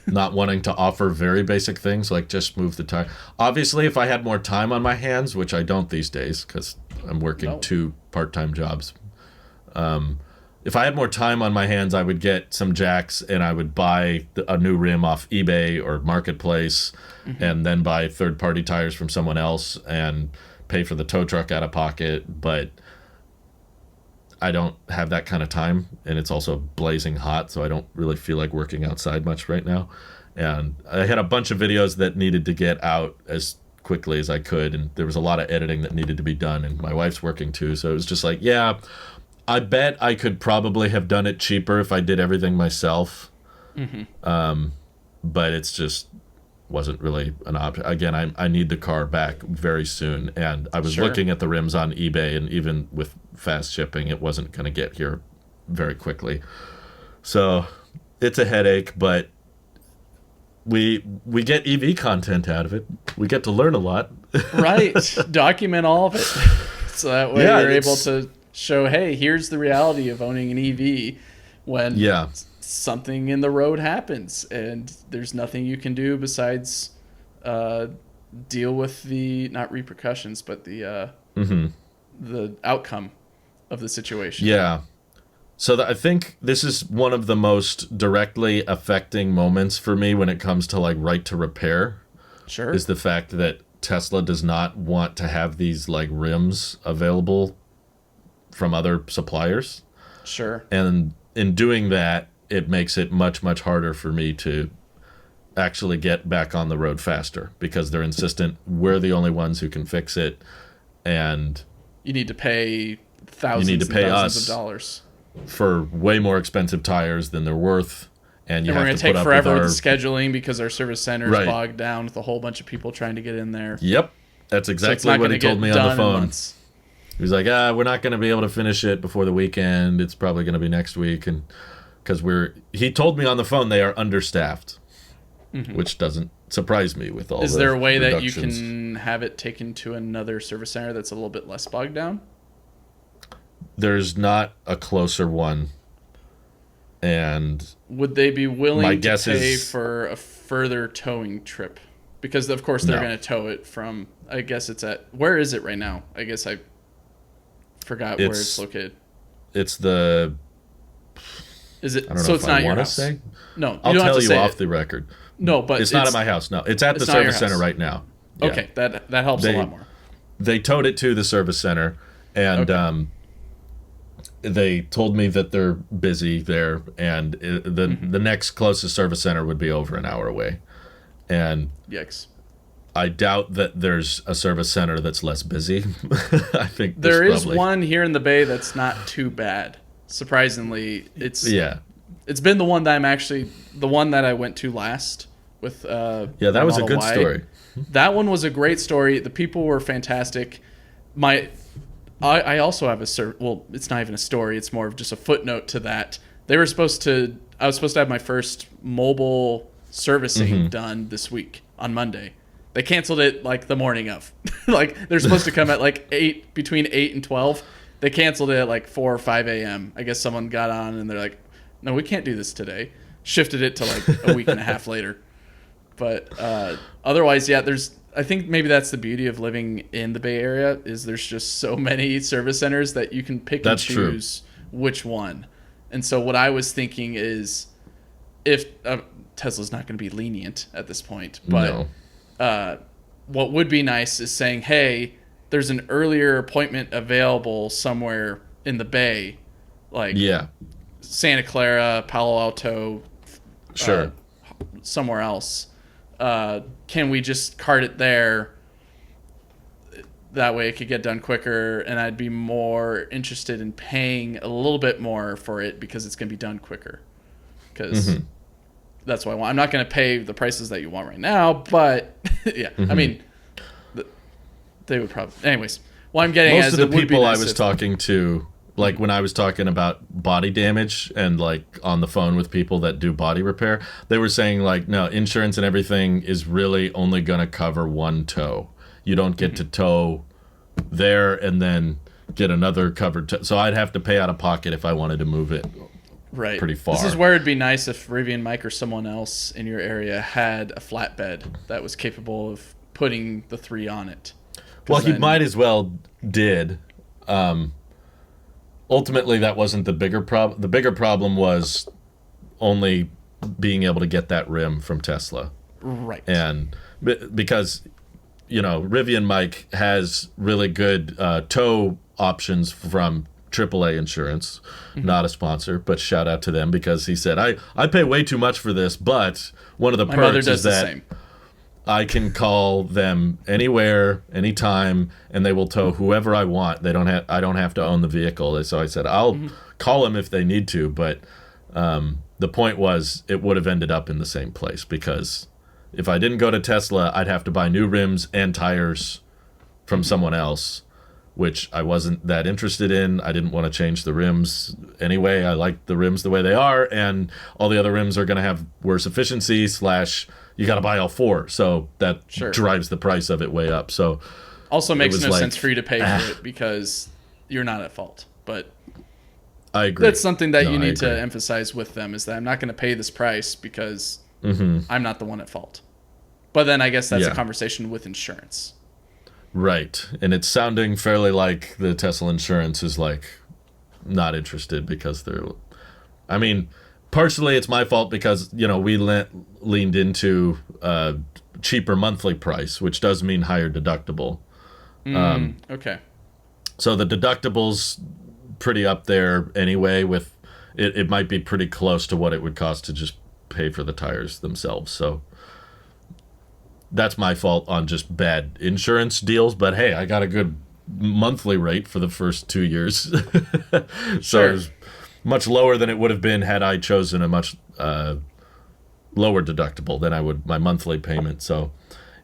not wanting to offer very basic things like just move the tire. Obviously, if I had more time on my hands, which I don't these days because I'm working 2 part-time jobs. If I had more time on my hands, I would get some jacks and I would buy a new rim off eBay or Marketplace and then buy third-party tires from someone else and pay for the tow truck out of pocket. But I don't have that kind of time, and it's also blazing hot, so I don't really feel like working outside much right now. And I had a bunch of videos that needed to get out as quickly as I could, and there was a lot of editing that needed to be done, and my wife's working too, so it was just like, yeah, I bet I could probably have done it cheaper if I did everything myself. But it's just wasn't really an option. Again, I need the car back very soon, and I was looking at the rims on eBay, and even with fast shipping, it wasn't going to get here very quickly. So it's a headache, but we get EV content out of it. We get to learn a lot. Right. Document all of it. So that way you're able to show, hey, here's the reality of owning an EV when something in the road happens and there's nothing you can do besides deal with the, not repercussions, but the outcome of the situation. Yeah. So I think this is one of the most directly affecting moments for me when it comes to like right to repair. Sure. Is the fact that Tesla does not want to have these like rims available from other suppliers. Sure. And in doing that, it makes it much, much harder for me to actually get back on the road faster because they're insistent we're the only ones who can fix it. And you need to pay thousands of dollars for way more expensive tires than they're worth. And we're going to take forever with the scheduling because our service center is bogged down with a whole bunch of people trying to get in there. Yep. That's exactly what he told me on the phone. He was like, we're not going to be able to finish it before the weekend. It's probably going to be next week. And because he told me on the phone they are understaffed, which doesn't surprise me with all. Is there a way that you can have it taken to another service center that's a little bit less bogged down? There's not a closer one. And would they be willing to pay for a further towing trip? Because of course they're going to tow it from, I guess it's at, where is it right now? I guess I forgot where it's located. It's the, is it? I don't know so if it's not I your want house. To say. No, I'll tell you off the record. No, but it's not at my house. No, it's at the service center right now. Yeah. Okay, that helps a lot more. They towed it to the service center, and they told me that they're busy there, and the next closest service center would be over an hour away. And yikes. I doubt that there's a service center that's less busy. I think there is one here in the Bay that's not too bad. Surprisingly, it's been the one that I went to last with that was a good story. That one was a great story. The people were fantastic. I also have it's not even a story, it's more of just a footnote to that. I was supposed to have my first mobile servicing done this week on Monday. They canceled it like the morning of. Like they're supposed to come at like between 8 and 12. they canceled it at like 4 or 5 a.m. I guess someone got on and they're like, no, we can't do this today. Shifted it to like a week and a half later. But otherwise, yeah, I think maybe that's the beauty of living in the Bay Area is there's just so many service centers that you can pick and choose which one. And so what I was thinking is if Tesla's not going to be lenient at this point, but what would be nice is saying, hey, there's an earlier appointment available somewhere in the Bay, like Santa Clara, Palo Alto, somewhere else. Can we just cart it there? That way it could get done quicker, and I'd be more interested in paying a little bit more for it because it's going to be done quicker. Because that's what I want. I'm not going to pay the prices that you want right now, but yeah, I mean, they would probably. Anyways, what I'm getting most of the people I was talking to, like when I was talking about body damage and like on the phone with people that do body repair, they were saying like, no, insurance and everything is really only going to cover one tow. You don't get to tow there and then get another covered tow. So I'd have to pay out of pocket if I wanted to move it pretty far. This is where it'd be nice if Rivian Mike or someone else in your area had a flatbed that was capable of putting the 3 on it. Well, he might as well did. Ultimately, that wasn't the bigger problem. The bigger problem was only being able to get that rim from Tesla. Right. And because, Rivian Mike has really good tow options from AAA Insurance, not a sponsor, but shout out to them because he said, I pay way too much for this, but one of the perks is that I can call them anywhere, anytime, and they will tow whoever I want. I don't have to own the vehicle. So I said, I'll call them if they need to, but the point was it would have ended up in the same place because if I didn't go to Tesla, I'd have to buy new rims and tires from someone else, which I wasn't that interested in. I didn't want to change the rims anyway. I like the rims the way they are, and all the other rims are going to have worse efficiency / you got to buy all 4. So that drives the price of it way up. So also makes no sense for you to pay for it because you're not at fault. But I agree. That's something that you need to emphasize with them is that I'm not going to pay this price because I'm not the one at fault. But then I guess that's a conversation with insurance. Right. And it's sounding fairly like the Tesla insurance is like not interested because partially it's my fault because, we leaned into a cheaper monthly price, which does mean higher deductible. Okay. So the deductible's pretty up there anyway with it might be pretty close to what it would cost to just pay for the tires themselves. So that's my fault on just bad insurance deals. But hey, I got a good monthly rate for the first 2 years. So it was much lower than it would have been had I chosen a much lower deductible than I would my monthly payment. So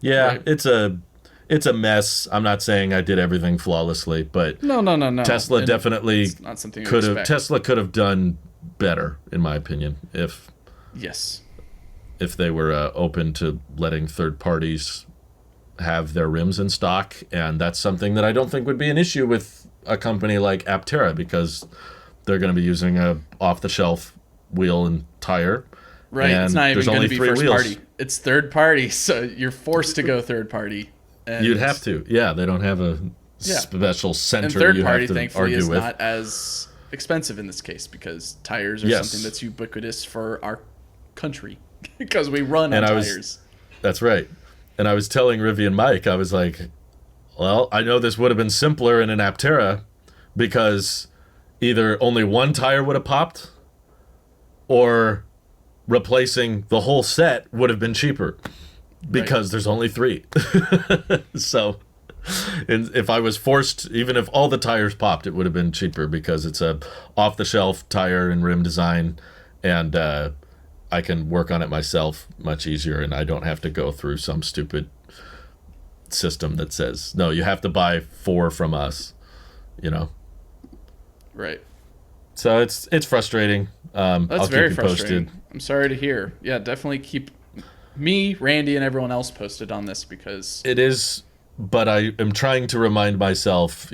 it's a mess. I'm not saying I did everything flawlessly, but no. Tesla definitely Tesla could have done better, in my opinion, if they were open to letting third parties have their rims in stock. And that's something that I don't think would be an issue with a company like Aptera because they're going to be using a off-the-shelf wheel and tire. Right, and it's not even going to be first wheels. party. It's third party, so you're forced to go third party. And you'd have to. Yeah, they don't have a special center and third you party, have to thankfully, argue is with. Not as expensive in this case because tires are something that's ubiquitous for our country because we run on tires. That's right. And I was telling Rivian Mike, I was like, well, I know this would have been simpler in an Aptera because either only one tire would have popped or replacing the whole set would have been cheaper because there's only 3. So if I was forced, even if all the tires popped, it would have been cheaper because it's a off-the-shelf tire and rim design, and I can work on it myself much easier, and I don't have to go through some stupid system that says, no, you have to buy 4 from us, Right. So it's frustrating. That's I'll very keep you frustrating. posted. I'm sorry to hear. Yeah, definitely keep me, Randy, and everyone else posted on this because it is. But I am trying to remind myself,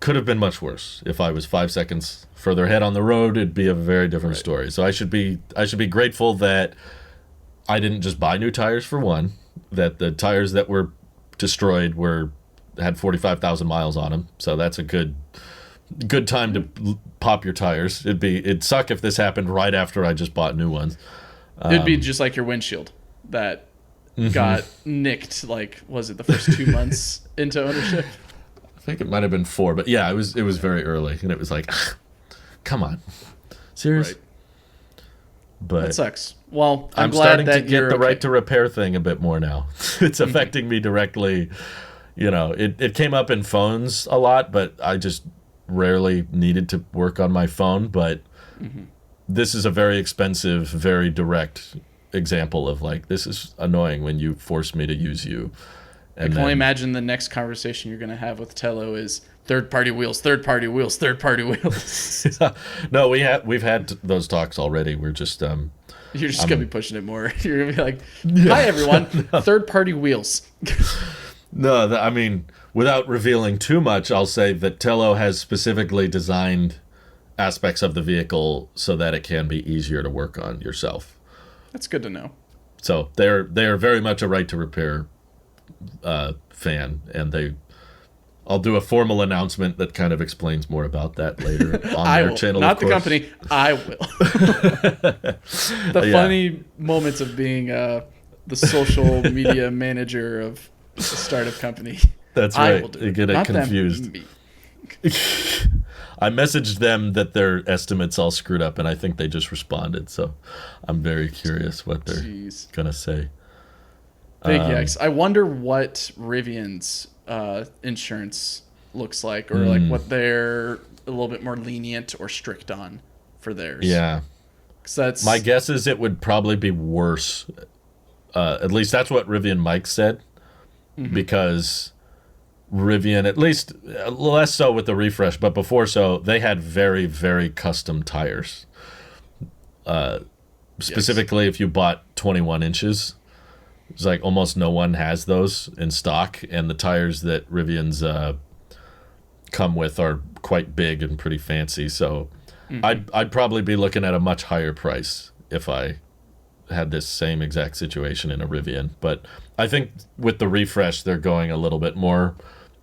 could have been much worse. If I was 5 seconds further ahead on the road, it'd be a very different story. So I should be grateful that I didn't just buy new tires, for one, that the tires that were destroyed had 45,000 miles on them. So that's a good time to pop your tires. It'd suck if this happened right after I just bought new ones. It'd be just like your windshield that got nicked, like, was it the first 2 months into ownership? I think it might have been 4, but yeah, it was very early, and it was like, come on, serious. Right. But that sucks. Well, I'm glad starting that to get the right to repair thing a bit more now. It's affecting me directly. You know, it came up in phones a lot, but I just rarely needed to work on my phone. But this is a very expensive, very direct example of, like, this is annoying when you force me to use you. And I can only imagine the next conversation you're going to have with Telo is third-party wheels, third-party wheels, third-party wheels. No, we've had those talks already. We're just you're just going to be pushing it more. You're going to be like, hi, everyone, third-party wheels. No, I mean, without revealing too much, I'll say that Telo has specifically designed aspects of the vehicle so that it can be easier to work on yourself. That's good to know. So they are very much a right to repair fan, and I'll do a formal announcement that kind of explains more about that later on their channel. Not the company. I will. The funny moments of being the social media manager of a startup company. That's right. You get it confused. I messaged them that their estimates all screwed up, and I think they just responded. So I'm very curious what they're gonna say. Big yikes. I wonder what Rivian's insurance looks like, or like what they're a little bit more lenient or strict on for theirs. Yeah. 'Cause that's my guess is it would probably be worse. At least that's what Rivian Mike said, because Rivian, at least less so with the refresh, but before so, they had very, very custom tires. Specifically, if you bought 21 inches, it's like almost no one has those in stock, and the tires that Rivian's come with are quite big and pretty fancy. So I'd probably be looking at a much higher price if I had this same exact situation in a Rivian. But I think with the refresh, they're going a little bit more,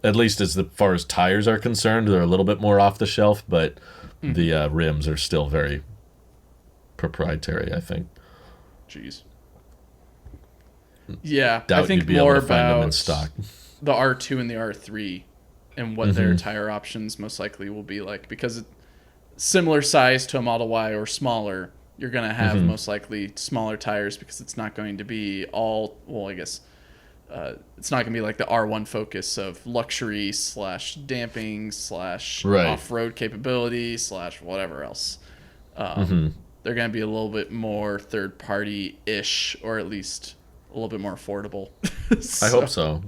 at least as far as tires are concerned, they're a little bit more off the shelf, but the rims are still very proprietary, I think. Jeez. Yeah, Doubt I think you'd be more able to find them in about stock. the R2 and the R3 and what their tire options most likely will be like, because it's similar size to a Model Y or smaller, you're going to have most likely smaller tires, because it's not going to be all, well, I guess it's not going to be like the R1 focus of luxury / damping / off-road capability / whatever else. They're going to be a little bit more third-party-ish, or at least a little bit more affordable. I hope so.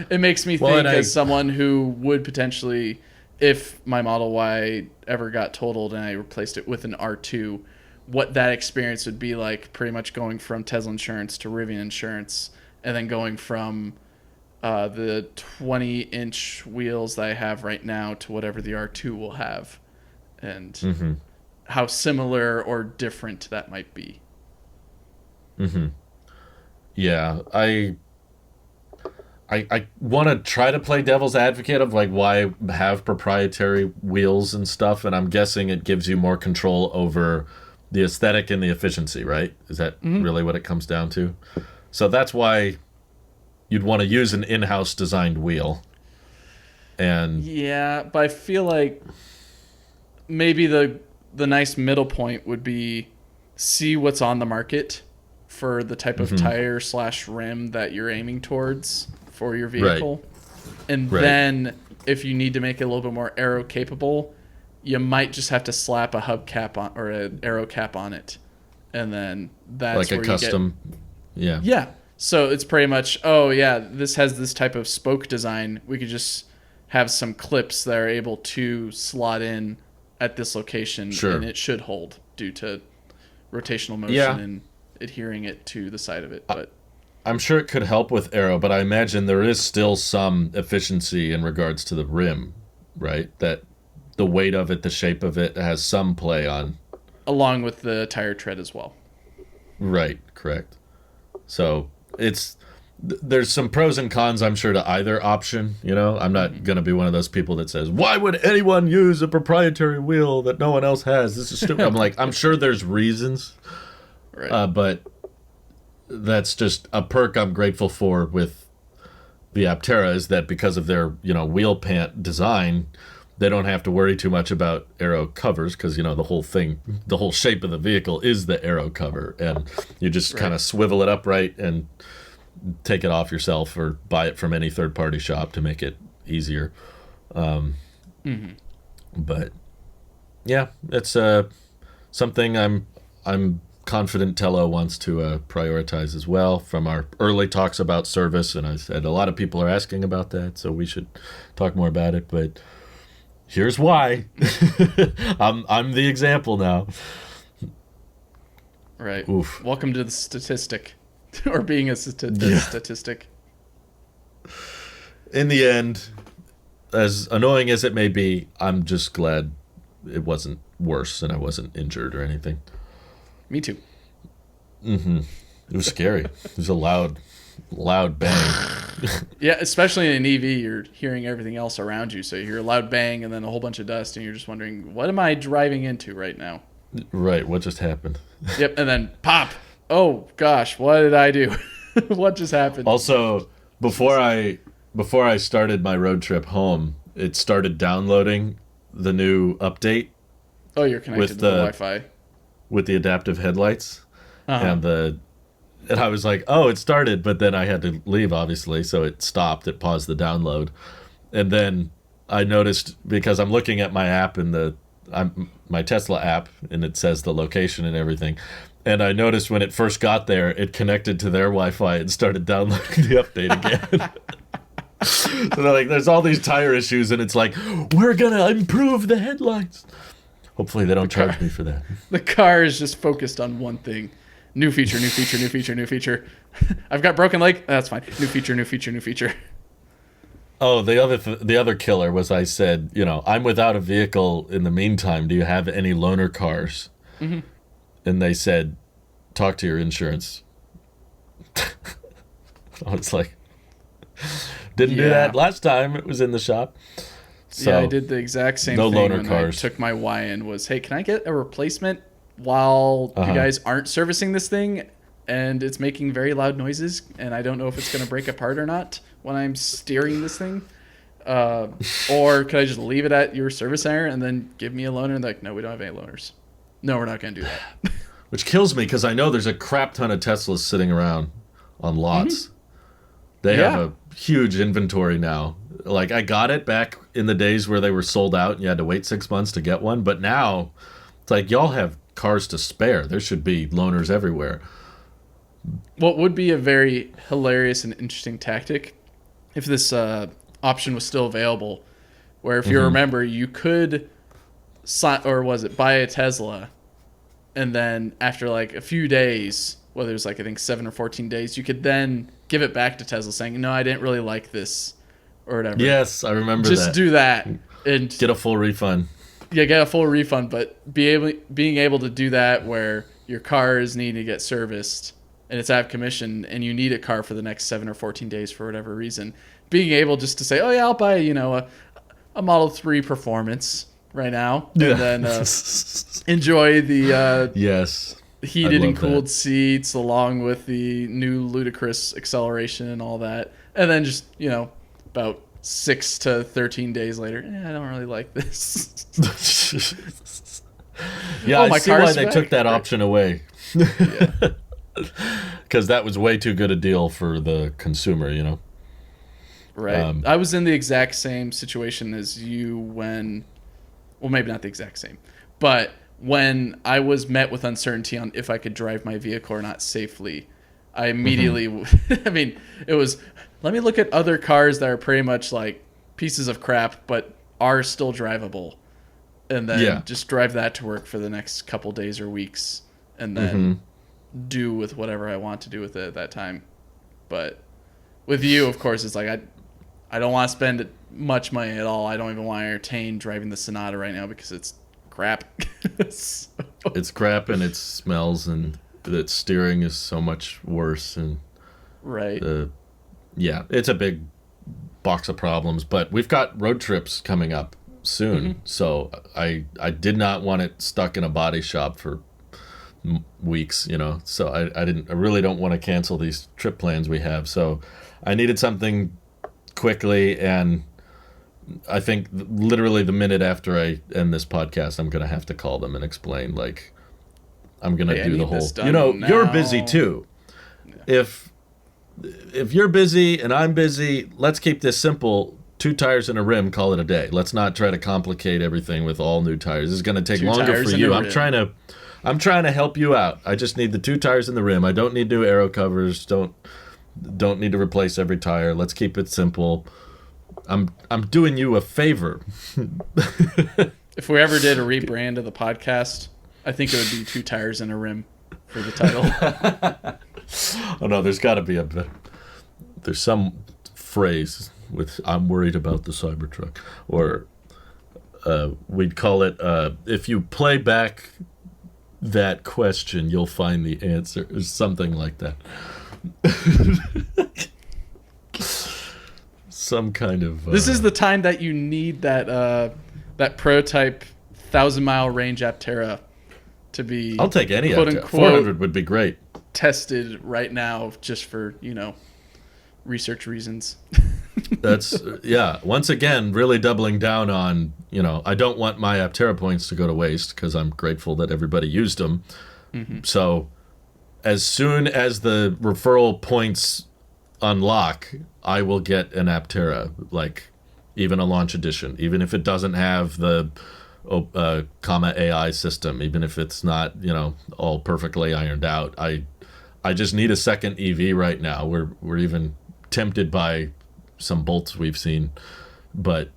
It makes me think, as someone who would potentially, if my Model Y ever got totaled and I replaced it with an R2, what that experience would be like, pretty much going from Tesla insurance to Rivian insurance, and then going from the 20-inch wheels that I have right now to whatever the R2 will have, and how similar or different that might be. Yeah, I want to try to play devil's advocate of, like, why have proprietary wheels and stuff, and I'm guessing it gives you more control over the aesthetic and the efficiency, right? Is that really what it comes down to? So that's why you'd want to use an in-house designed wheel. And yeah, but I feel like maybe the nice middle point would be see what's on the market for the type of tire / rim that you're aiming towards for your vehicle. And then if you need to make it a little bit more aero capable, you might just have to slap a hubcap on, or an aero cap on it. And then that's like where a custom, Yeah. So it's pretty much, oh yeah, this has this type of spoke design. We could just have some clips that are able to slot in at this location, and it should hold due to rotational motion and adhering it to the side of it. But I'm sure it could help with aero, but I imagine there is still some efficiency in regards to the rim right? That the weight of it, the shape of it has some play on. Along with the tire tread as well. Right, correct. So there's some pros and cons, I'm sure, to either option. I'm not going to be one of those people that says, why would anyone use a proprietary wheel that no one else has? This is stupid. I'm like, I'm sure there's reasons, right. But that's just a perk I'm grateful for with the Aptera, is that because of their, wheel pant design, they don't have to worry too much about aero covers, because the whole shape of the vehicle is the aero cover, and you just kind of swivel it upright and take it off yourself or buy it from any third-party shop to make it easier. But yeah, it's something I'm confident Telo wants to prioritize as well. From our early talks about service, and I said a lot of people are asking about that, so we should talk more about it. But here's why. I'm the example now. Right. Oof. Welcome to the statistic, or being a statistic. In the end, as annoying as it may be, I'm just glad it wasn't worse and I wasn't injured or anything. Me too. It was scary. It was a loud bang. Yeah, especially in an EV, you're hearing everything else around you. So you hear a loud bang and then a whole bunch of dust, and you're just wondering, what am I driving into right now? Right, what just happened? Yep, and then pop. Oh gosh, what did I do? What just happened? Also, before I started my road trip home, it started downloading the new update. Oh, you're connected to the Wi-Fi. With the adaptive headlights. And I was like, oh, it started, but then I had to leave, obviously, so it stopped. It paused the download. And then I noticed, because I'm looking at my app my Tesla app, and it says the location and everything. And I noticed when it first got there, it connected to their Wi-Fi and started downloading the update again. So they're like, there's all these tire issues, and it's like, we're going to improve the headlights. Hopefully they don't charge me for that. The car is just focused on one thing. New feature, new feature, new feature, new feature. I've got broken leg. That's fine. New feature, new feature, new feature. Oh, the other killer was, I said, I'm without a vehicle in the meantime. Do you have any loaner cars? Mm-hmm. And they said, talk to your insurance. I was like, didn't do that last time. It was in the shop. So, yeah, I did the exact same thing loaner when cars. I took my Y in. Was, hey, can I get a replacement while you guys aren't servicing this thing? And it's making very loud noises, and I don't know if it's going to break apart or not when I'm steering this thing. Or could I just leave it at your service center and then give me a loaner? And they're like, no, we don't have any loaners. No, we're not going to do that. Which kills me, because I know there's a crap ton of Teslas sitting around on lots. Mm-hmm. They have a huge inventory now. Like, I got it back in the days where they were sold out and you had to wait 6 months to get one. But now, it's like, y'all have cars to spare. There should be loaners everywhere. What would be a very hilarious and interesting tactic if this option was still available, where if you remember, you could buy a Tesla, and then after like a few days, whether it was like I think 7 or 14 days, you could then give it back to Tesla saying, no, I didn't really like this or whatever. Yes, I remember Just that. do that and get a full refund. Yeah, get a full refund, but being able to do that where your car is needing to get serviced and it's out of commission and you need a car for the next 7 or 14 days for whatever reason, being able just to say, oh yeah, I'll buy, a Model 3 Performance right now, and then enjoy the heated and cooled seats along with the new ludicrous acceleration and all that, and then just about 6 to 13 days later, I don't really like this. Yeah, I see why they took that option away. Because that was way too good a deal for the consumer, Right. I was in the exact same situation as you when, well, maybe not the exact same, but when I was met with uncertainty on if I could drive my vehicle or not safely, I immediately, it was, let me look at other cars that are pretty much like pieces of crap, but are still drivable. And then just drive that to work for the next couple days or weeks. And then do with whatever I want to do with it at that time. But with you, of course, it's like I don't want to spend much money at all. I don't even want to entertain driving the Sonata right now because it's crap. So. It's crap, and it smells, and the steering is so much worse. And right. Yeah, it's a big box of problems. But we've got road trips coming up soon, so I did not want it stuck in a body shop for weeks, so I really don't want to cancel these trip plans we have. So I needed something quickly, and I think literally the minute after I end this podcast, I'm gonna have to call them and explain, like, I'm gonna do the whole you're busy too. Yeah. If you're busy and I'm busy, let's keep this simple. 2 tires and a rim, call it a day. Let's not try to complicate everything with all new tires. This is going to take longer for you. I'm trying to help you out. I just need the 2 tires and the rim. I don't need new aero covers. Don't need to replace every tire. Let's keep it simple. I'm doing you a favor. If we ever did a rebrand of the podcast, I think it would be 2 tires and a rim for the title. Oh no, there's got to be there's some phrase with "I'm worried about the Cybertruck," or we'd call it if you play back that question, you'll find the answer, or something like that. Some kind of. This is the time that you need that prototype 1,000-mile range Aptera to be. I'll take any Aptera. 400 would be great. Tested right now, just for research reasons. That's once again really doubling down on, I don't want my Aptera points to go to waste, because I'm grateful that everybody used them. So as soon as the referral points unlock, I will get an Aptera, like even a launch edition, even if it doesn't have the comma AI system, even if it's not all perfectly ironed out. I just need a second EV right now. We're even tempted by some bolts we've seen, but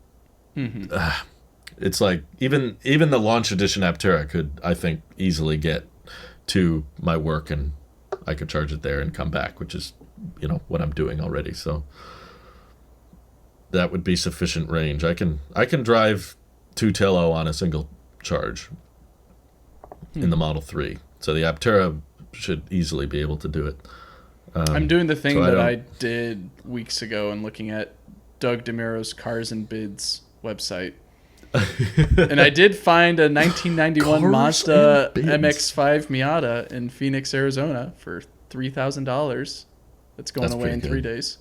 it's like even the launch edition Aptera could, I think, easily get to my work, and I could charge it there and come back, which is what I'm doing already. So that would be sufficient range. I can drive 2 Telo on a single charge in the Model 3. So the Aptera should easily be able to do it. I'm doing the thing that I did weeks ago and looking at Doug DeMuro's Cars and Bids website. And I did find a 1991 Mazda MX-5 Miata in Phoenix, Arizona for $3,000. That's going away in 3 days.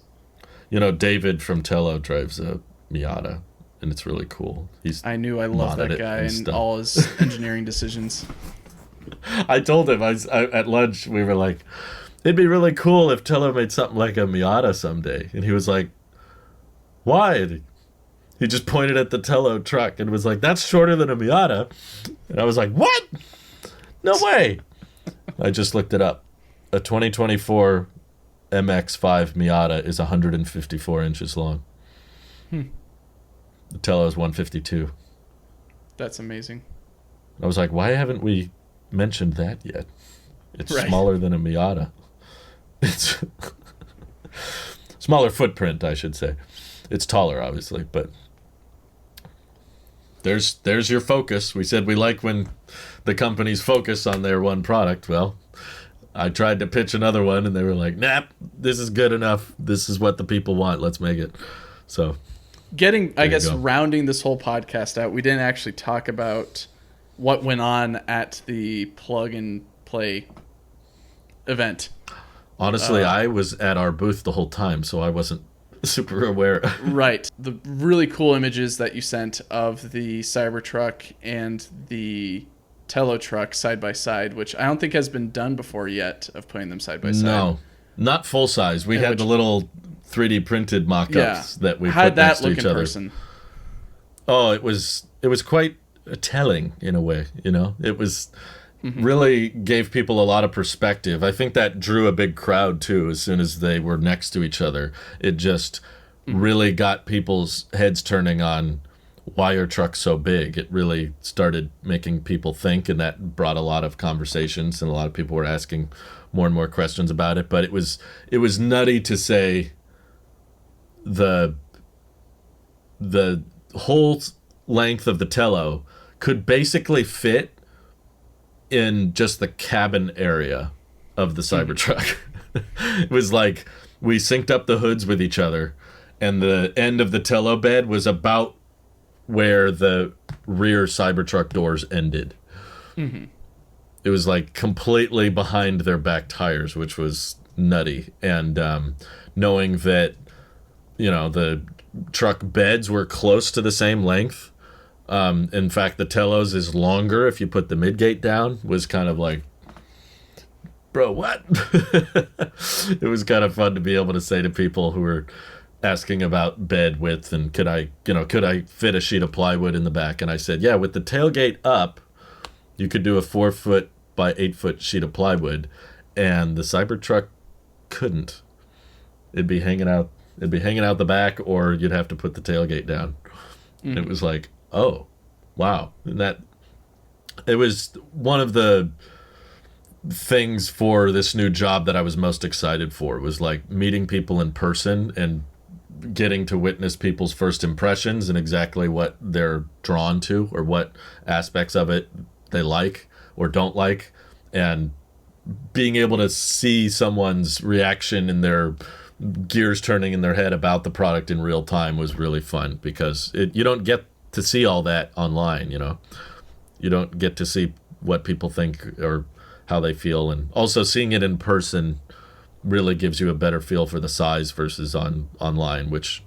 David from Telo drives a Miata, and it's really cool. I love that guy and all his engineering decisions. I told him at lunch, we were like, it'd be really cool if Telo made something like a Miata someday. And he was like, why? And he just pointed at the Telo truck and was like, that's shorter than a Miata. And I was like, what? No way. I just looked it up. A 2024 MX-5 Miata is 154 inches long. The Telo is 152. That's amazing. I was like, why haven't we mentioned that yet? It's smaller than a Miata. It's smaller footprint, I should say. It's taller, obviously, but there's your focus. We said we like when the companies focus on their one product. Well, I tried to pitch another one, and they were like, nah, this is good enough. This is what the people want. Let's make it. So rounding this whole podcast out, we didn't actually talk about what went on at the Plug and Play event. Honestly, I was at our booth the whole time, so I wasn't super aware. Right. The really cool images that you sent of the Cybertruck and the Telo truck side by side, which I don't think has been done before yet, of putting them side by side. No, not full size. We had the little 3D printed mock-ups that we put next to each other. Person? Oh, it was quite telling in a way. It was really gave people a lot of perspective. I think that drew a big crowd too. As soon as they were next to each other, it just really got people's heads turning on why are trucks so big. It really started making people think, and that brought a lot of conversations, and a lot of people were asking more and more questions about it. But it was nutty to say the the whole length of the Telo could basically fit in just the cabin area of the Cybertruck. It was like we synced up the hoods with each other, and the end of the Telo bed was about where the rear Cybertruck doors ended. Mm-hmm. It was like completely behind their back tires, which was nutty. And knowing that, the truck beds were close to the same length. In fact, the Telos is longer if you put the midgate down, was kind of like, bro, what? It was kind of fun to be able to say to people who were asking about bed width and could I fit a sheet of plywood in the back? And I said, yeah, with the tailgate up, you could do a 4-foot by 8-foot sheet of plywood, and the Cybertruck couldn't. It'd be hanging out the back, or you'd have to put the tailgate down. Mm-hmm. It was like, oh, wow. And that it was one of the things for this new job that I was most excited for, was like meeting people in person and getting to witness people's first impressions and exactly what they're drawn to or what aspects of it they like or don't like, and being able to see someone's reaction and their gears turning in their head about the product in real time was really fun, because you don't get to see all that online. You don't get to see what people think or how they feel, and also seeing it in person really gives you a better feel for the size versus online, which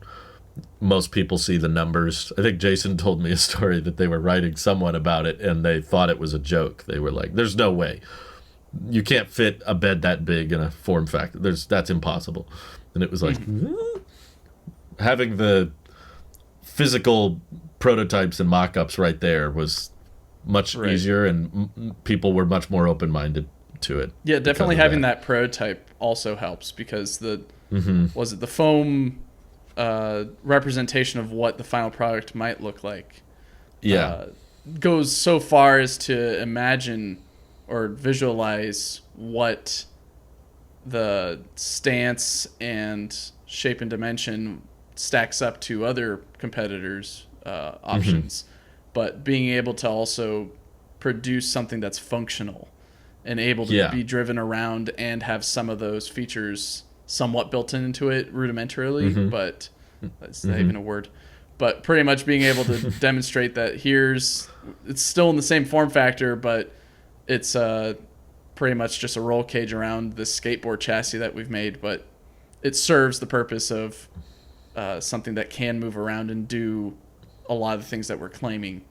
most people see the numbers. I think Jason told me a story that they were writing someone about it and they thought it was a joke. They were like, there's no way you can't fit a bed that big in a form factor. That's impossible. And it was like, having the physical prototypes and mock-ups right there was much easier, and people were much more open-minded to it. Yeah, definitely having that prototype also helps, because the foam representation of what the final product might look like goes so far as to imagine or visualize what the stance and shape and dimension stacks up to other competitors' options. But being able to also produce something that's functional and able to be driven around and have some of those features somewhat built into it rudimentarily, but that's not even a word. But pretty much being able to demonstrate that it's still in the same form factor, but it's pretty much just a roll cage around this skateboard chassis that we've made, but it serves the purpose of something that can move around and do a lot of the things that we're claiming.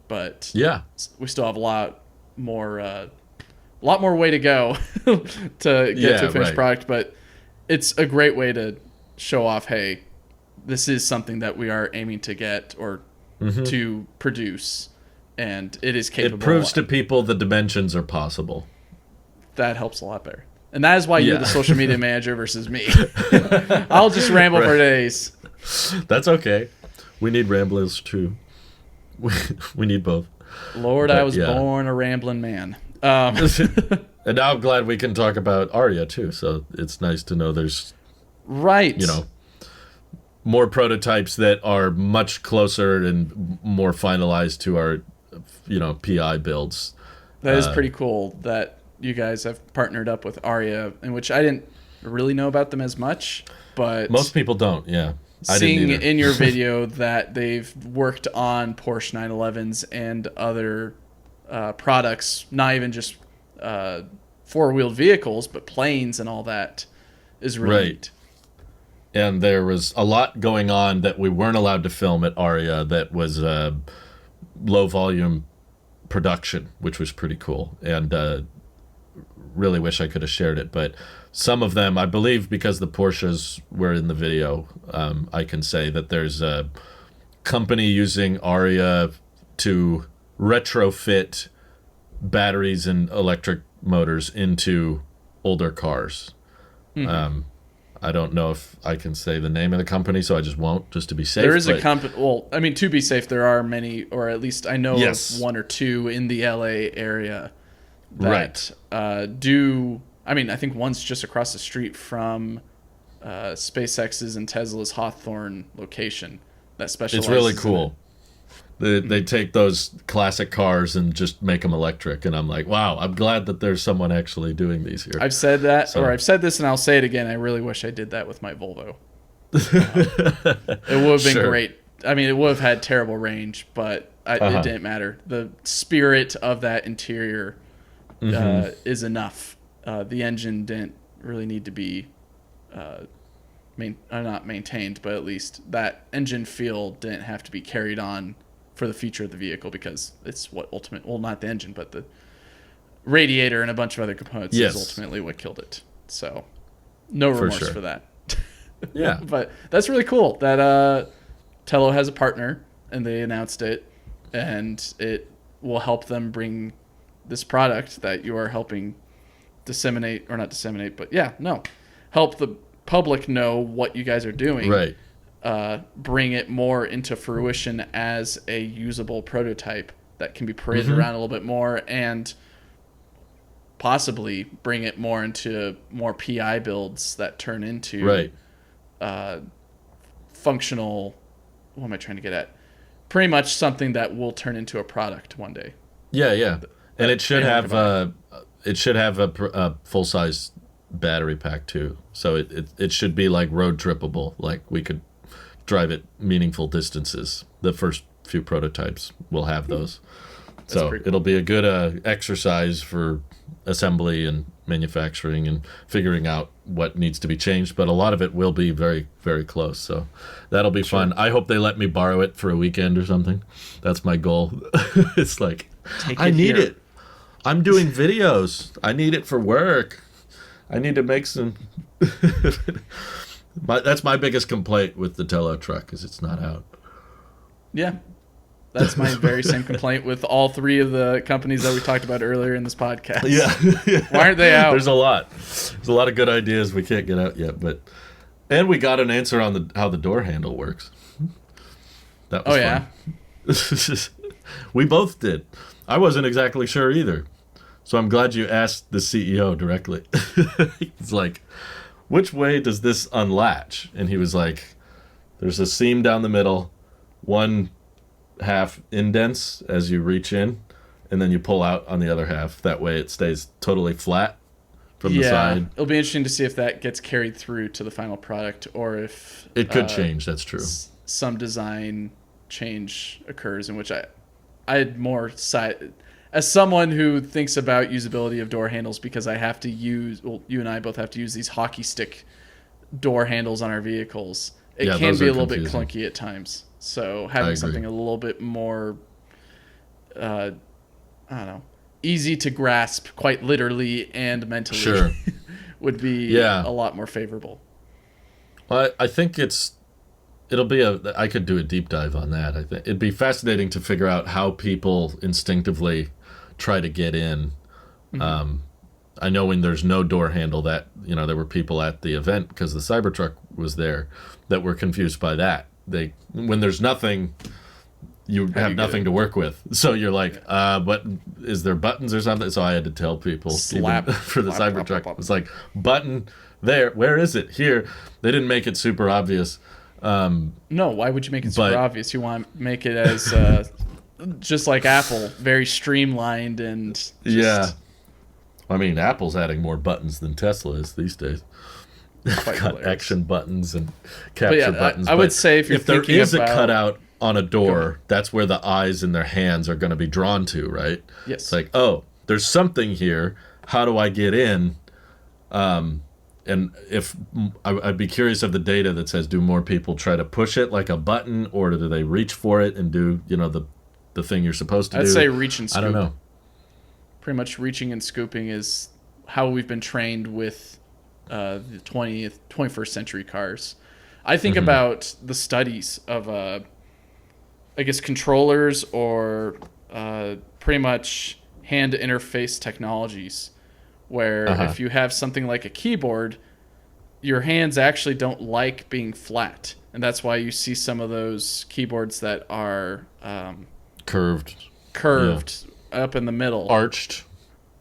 But we still have a lot more way to go to get to a finished product, but it's a great way to show off, hey, this is something that we are aiming to get or to produce, and it is capable. It proves to people the dimensions are possible. That helps a lot better. And that is why you're the social media manager versus me. I'll just ramble for days. That's okay. We need ramblers too. We need both. Lord, I was born a rambling man. And now I'm glad we can talk about Aria too. So it's nice to know there's more prototypes that are much closer and more finalized to our PI builds. That is pretty cool that you guys have partnered up with Aria, in which I didn't really know about them as much, but most people don't. Yeah. Seeing in your video that they've worked on Porsche 911s and other products, not even just four-wheeled vehicles, but planes and all that, is really neat. And there was a lot going on that we weren't allowed to film at Aria that was low-volume production, which was pretty cool. And really wish I could have shared it, but some of them, I believe, because the Porsches were in the video, I can say that there's a company using Aria to retrofit batteries and electric motors into older cars. I don't know if I can say the name of the company, so I just won't, just to be safe. There is a company, well, I mean, to be safe, there are many, or at least I know of one or two in the LA area that do. I mean, I think one's just across the street from SpaceX's and Tesla's Hawthorne location that specializes. It's really cool. They take those classic cars and just make them electric, and I'm like, wow, I'm glad that there's someone actually doing these here. I've said that, or I've said this, and I'll say it again. I really wish I did that with my Volvo. It would have been great. I mean, it would have had terrible range, but it didn't matter. The spirit of that interior is enough. The engine didn't really need to be not maintained, but at least that engine feel didn't have to be carried on for the future of the vehicle, because it's not the engine, but the radiator and a bunch of other components is ultimately what killed it. So no remorse for that. Yeah. But that's really cool that Telo has a partner, and they announced it, and it will help them bring this product that you are helping help the public know what you guys are doing. Right. Bring it more into fruition as a usable prototype that can be paraded around a little bit more, and possibly bring it more into more PI builds that turn into functional. What am I trying to get at? Pretty much something that will turn into a product one day. Yeah. And it should have a full size battery pack too. So it should be like road trippable. Like we could drive it meaningful distances. The first few prototypes will have those. So it'll be a good exercise for assembly and manufacturing and figuring out what needs to be changed. But a lot of it will be very, very close. So that'll be fun. I hope they let me borrow it for a weekend or something. That's my goal. It's like, I need it. I'm doing videos. I need it for work. I need to make some... That's my biggest complaint with the Telo truck, is it's not out. Yeah. That's my very same complaint with all three of the companies that we talked about earlier in this podcast. Yeah. Why aren't they out? There's a lot. There's a lot of good ideas we can't get out yet, and we got an answer on how the door handle works. That was fun. We both did. I wasn't exactly sure either. So I'm glad you asked the CEO directly. It's like, which way does this unlatch? And he was like, there's a seam down the middle, one half indents as you reach in, and then you pull out on the other half. That way it stays totally flat from the side. It'll be interesting to see if that gets carried through to the final product, or if it could change. That's true. Some design change occurs in which I had more side. As someone who thinks about usability of door handles, because I have to use, you and I both have to use these hockey stick door handles on our vehicles. It can be a little bit clunky at times. So having something a little bit more, I don't know, easy to grasp, quite literally and mentally, would be a lot more favorable. Well, I think it'll be I could do a deep dive on that. I think it'd be fascinating to figure out how people instinctively try to get in. I know when there's no door handle, that there were people at the event, because the Cybertruck was there, that were confused by that. When there's nothing, you have nothing to work with. So you're like, but is there buttons or something? So I had to tell people for the Cybertruck. It was like, button there. Where is it? Here. They didn't make it super obvious. No, why would you make it super obvious? You want to make it as just like Apple, very streamlined and just... I mean, Apple's adding more buttons than Tesla is these days. Got action buttons and capture buttons. I would say if there is a cutout on a door, that's where the eyes in their hands are going to be drawn to, right? Yes. It's like, oh, there's something here. How do I get in? And if I'd be curious of the data that says, do more people try to push it like a button, or do they reach for it and do the thing you're supposed to do? I'd say reach and scoop. I don't know. Pretty much reaching and scooping is how we've been trained with the 21st century cars. I think about the studies of, I guess, controllers or pretty much hand interface technologies, where if you have something like a keyboard, your hands actually don't like being flat. And that's why you see some of those keyboards that are curved up in the middle. Arched.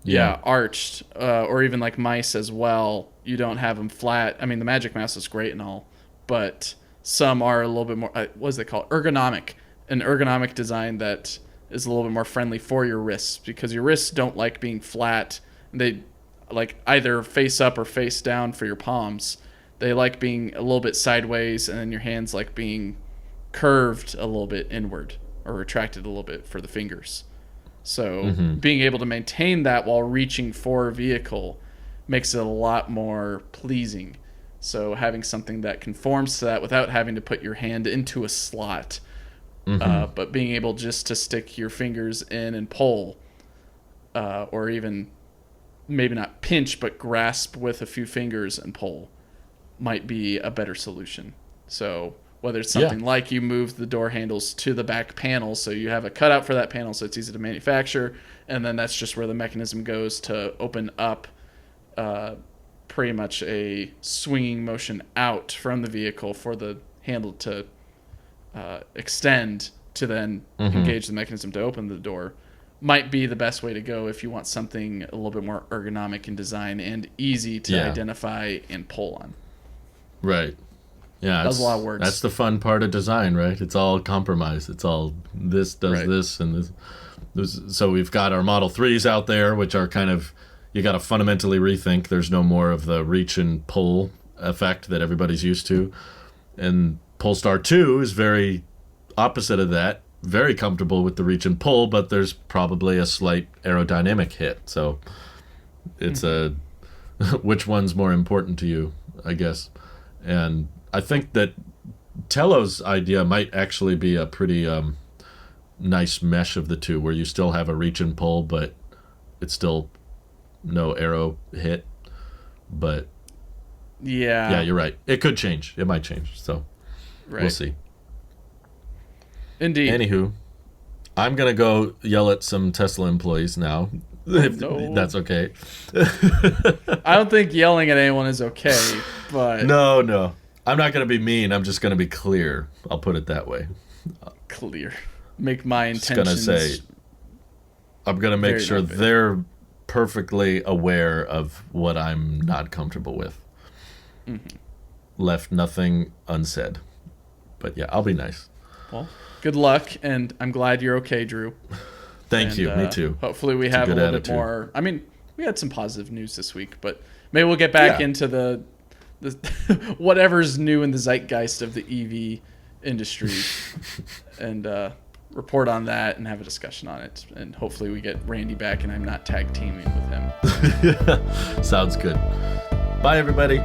Arched. Or even like mice as well. You don't have them flat. I mean, the Magic Mouse is great and all, but some are a little bit more, what is it called? Ergonomic. An ergonomic design that is a little bit more friendly for your wrists, because your wrists don't like being flat. They like either face up or face down for your palms. They like being a little bit sideways, and then your hands like being curved a little bit inward or retracted a little bit for the fingers. So being able to maintain that while reaching for a vehicle makes it a lot more pleasing. So having something that conforms to that without having to put your hand into a slot, but being able just to stick your fingers in and pull, or even maybe not pinch, but grasp with a few fingers and pull, might be a better solution. So whether it's something like you move the door handles to the back panel, so you have a cutout for that panel so it's easy to manufacture, and then that's just where the mechanism goes to open up pretty much a swinging motion out from the vehicle for the handle to extend to then engage the mechanism to open the door, might be the best way to go if you want something a little bit more ergonomic in design and easy to identify and pull on. Right. Yeah, that's a lot of words. That's the fun part of design, right? It's all compromise. It's all this does this and this. So we've got our Model 3s out there, which are kind of, you got to fundamentally rethink. There's no more of the reach and pull effect that everybody's used to. And Polestar 2 is very opposite of that. Very comfortable with the reach and pull, but there's probably a slight aerodynamic hit. So it's which one's more important to you, I guess. And I think that Telo's idea might actually be a pretty nice mesh of the two, where you still have a reach and pull, but it's still no aero hit. But yeah, you're right. It could change. It might change. So we'll see. Indeed. Anywho, I'm going to go yell at some Tesla employees now. If that's okay. I don't think yelling at anyone is okay, but... No. I'm not going to be mean. I'm just going to be clear. I'll put it that way. Clear. Make my intentions... I'm going to make sure they're perfectly aware of what I'm not comfortable with. Left nothing unsaid. But yeah, I'll be nice. Well, good luck, and I'm glad you're okay, Drew. Thank you. Me too. Hopefully we have a little bit more... I mean, we had some positive news this week, but maybe we'll get back into the whatever's new in the zeitgeist of the EV industry and report on that and have a discussion on it. And hopefully we get Randy back and I'm not tag teaming with him. Sounds good. Bye, everybody.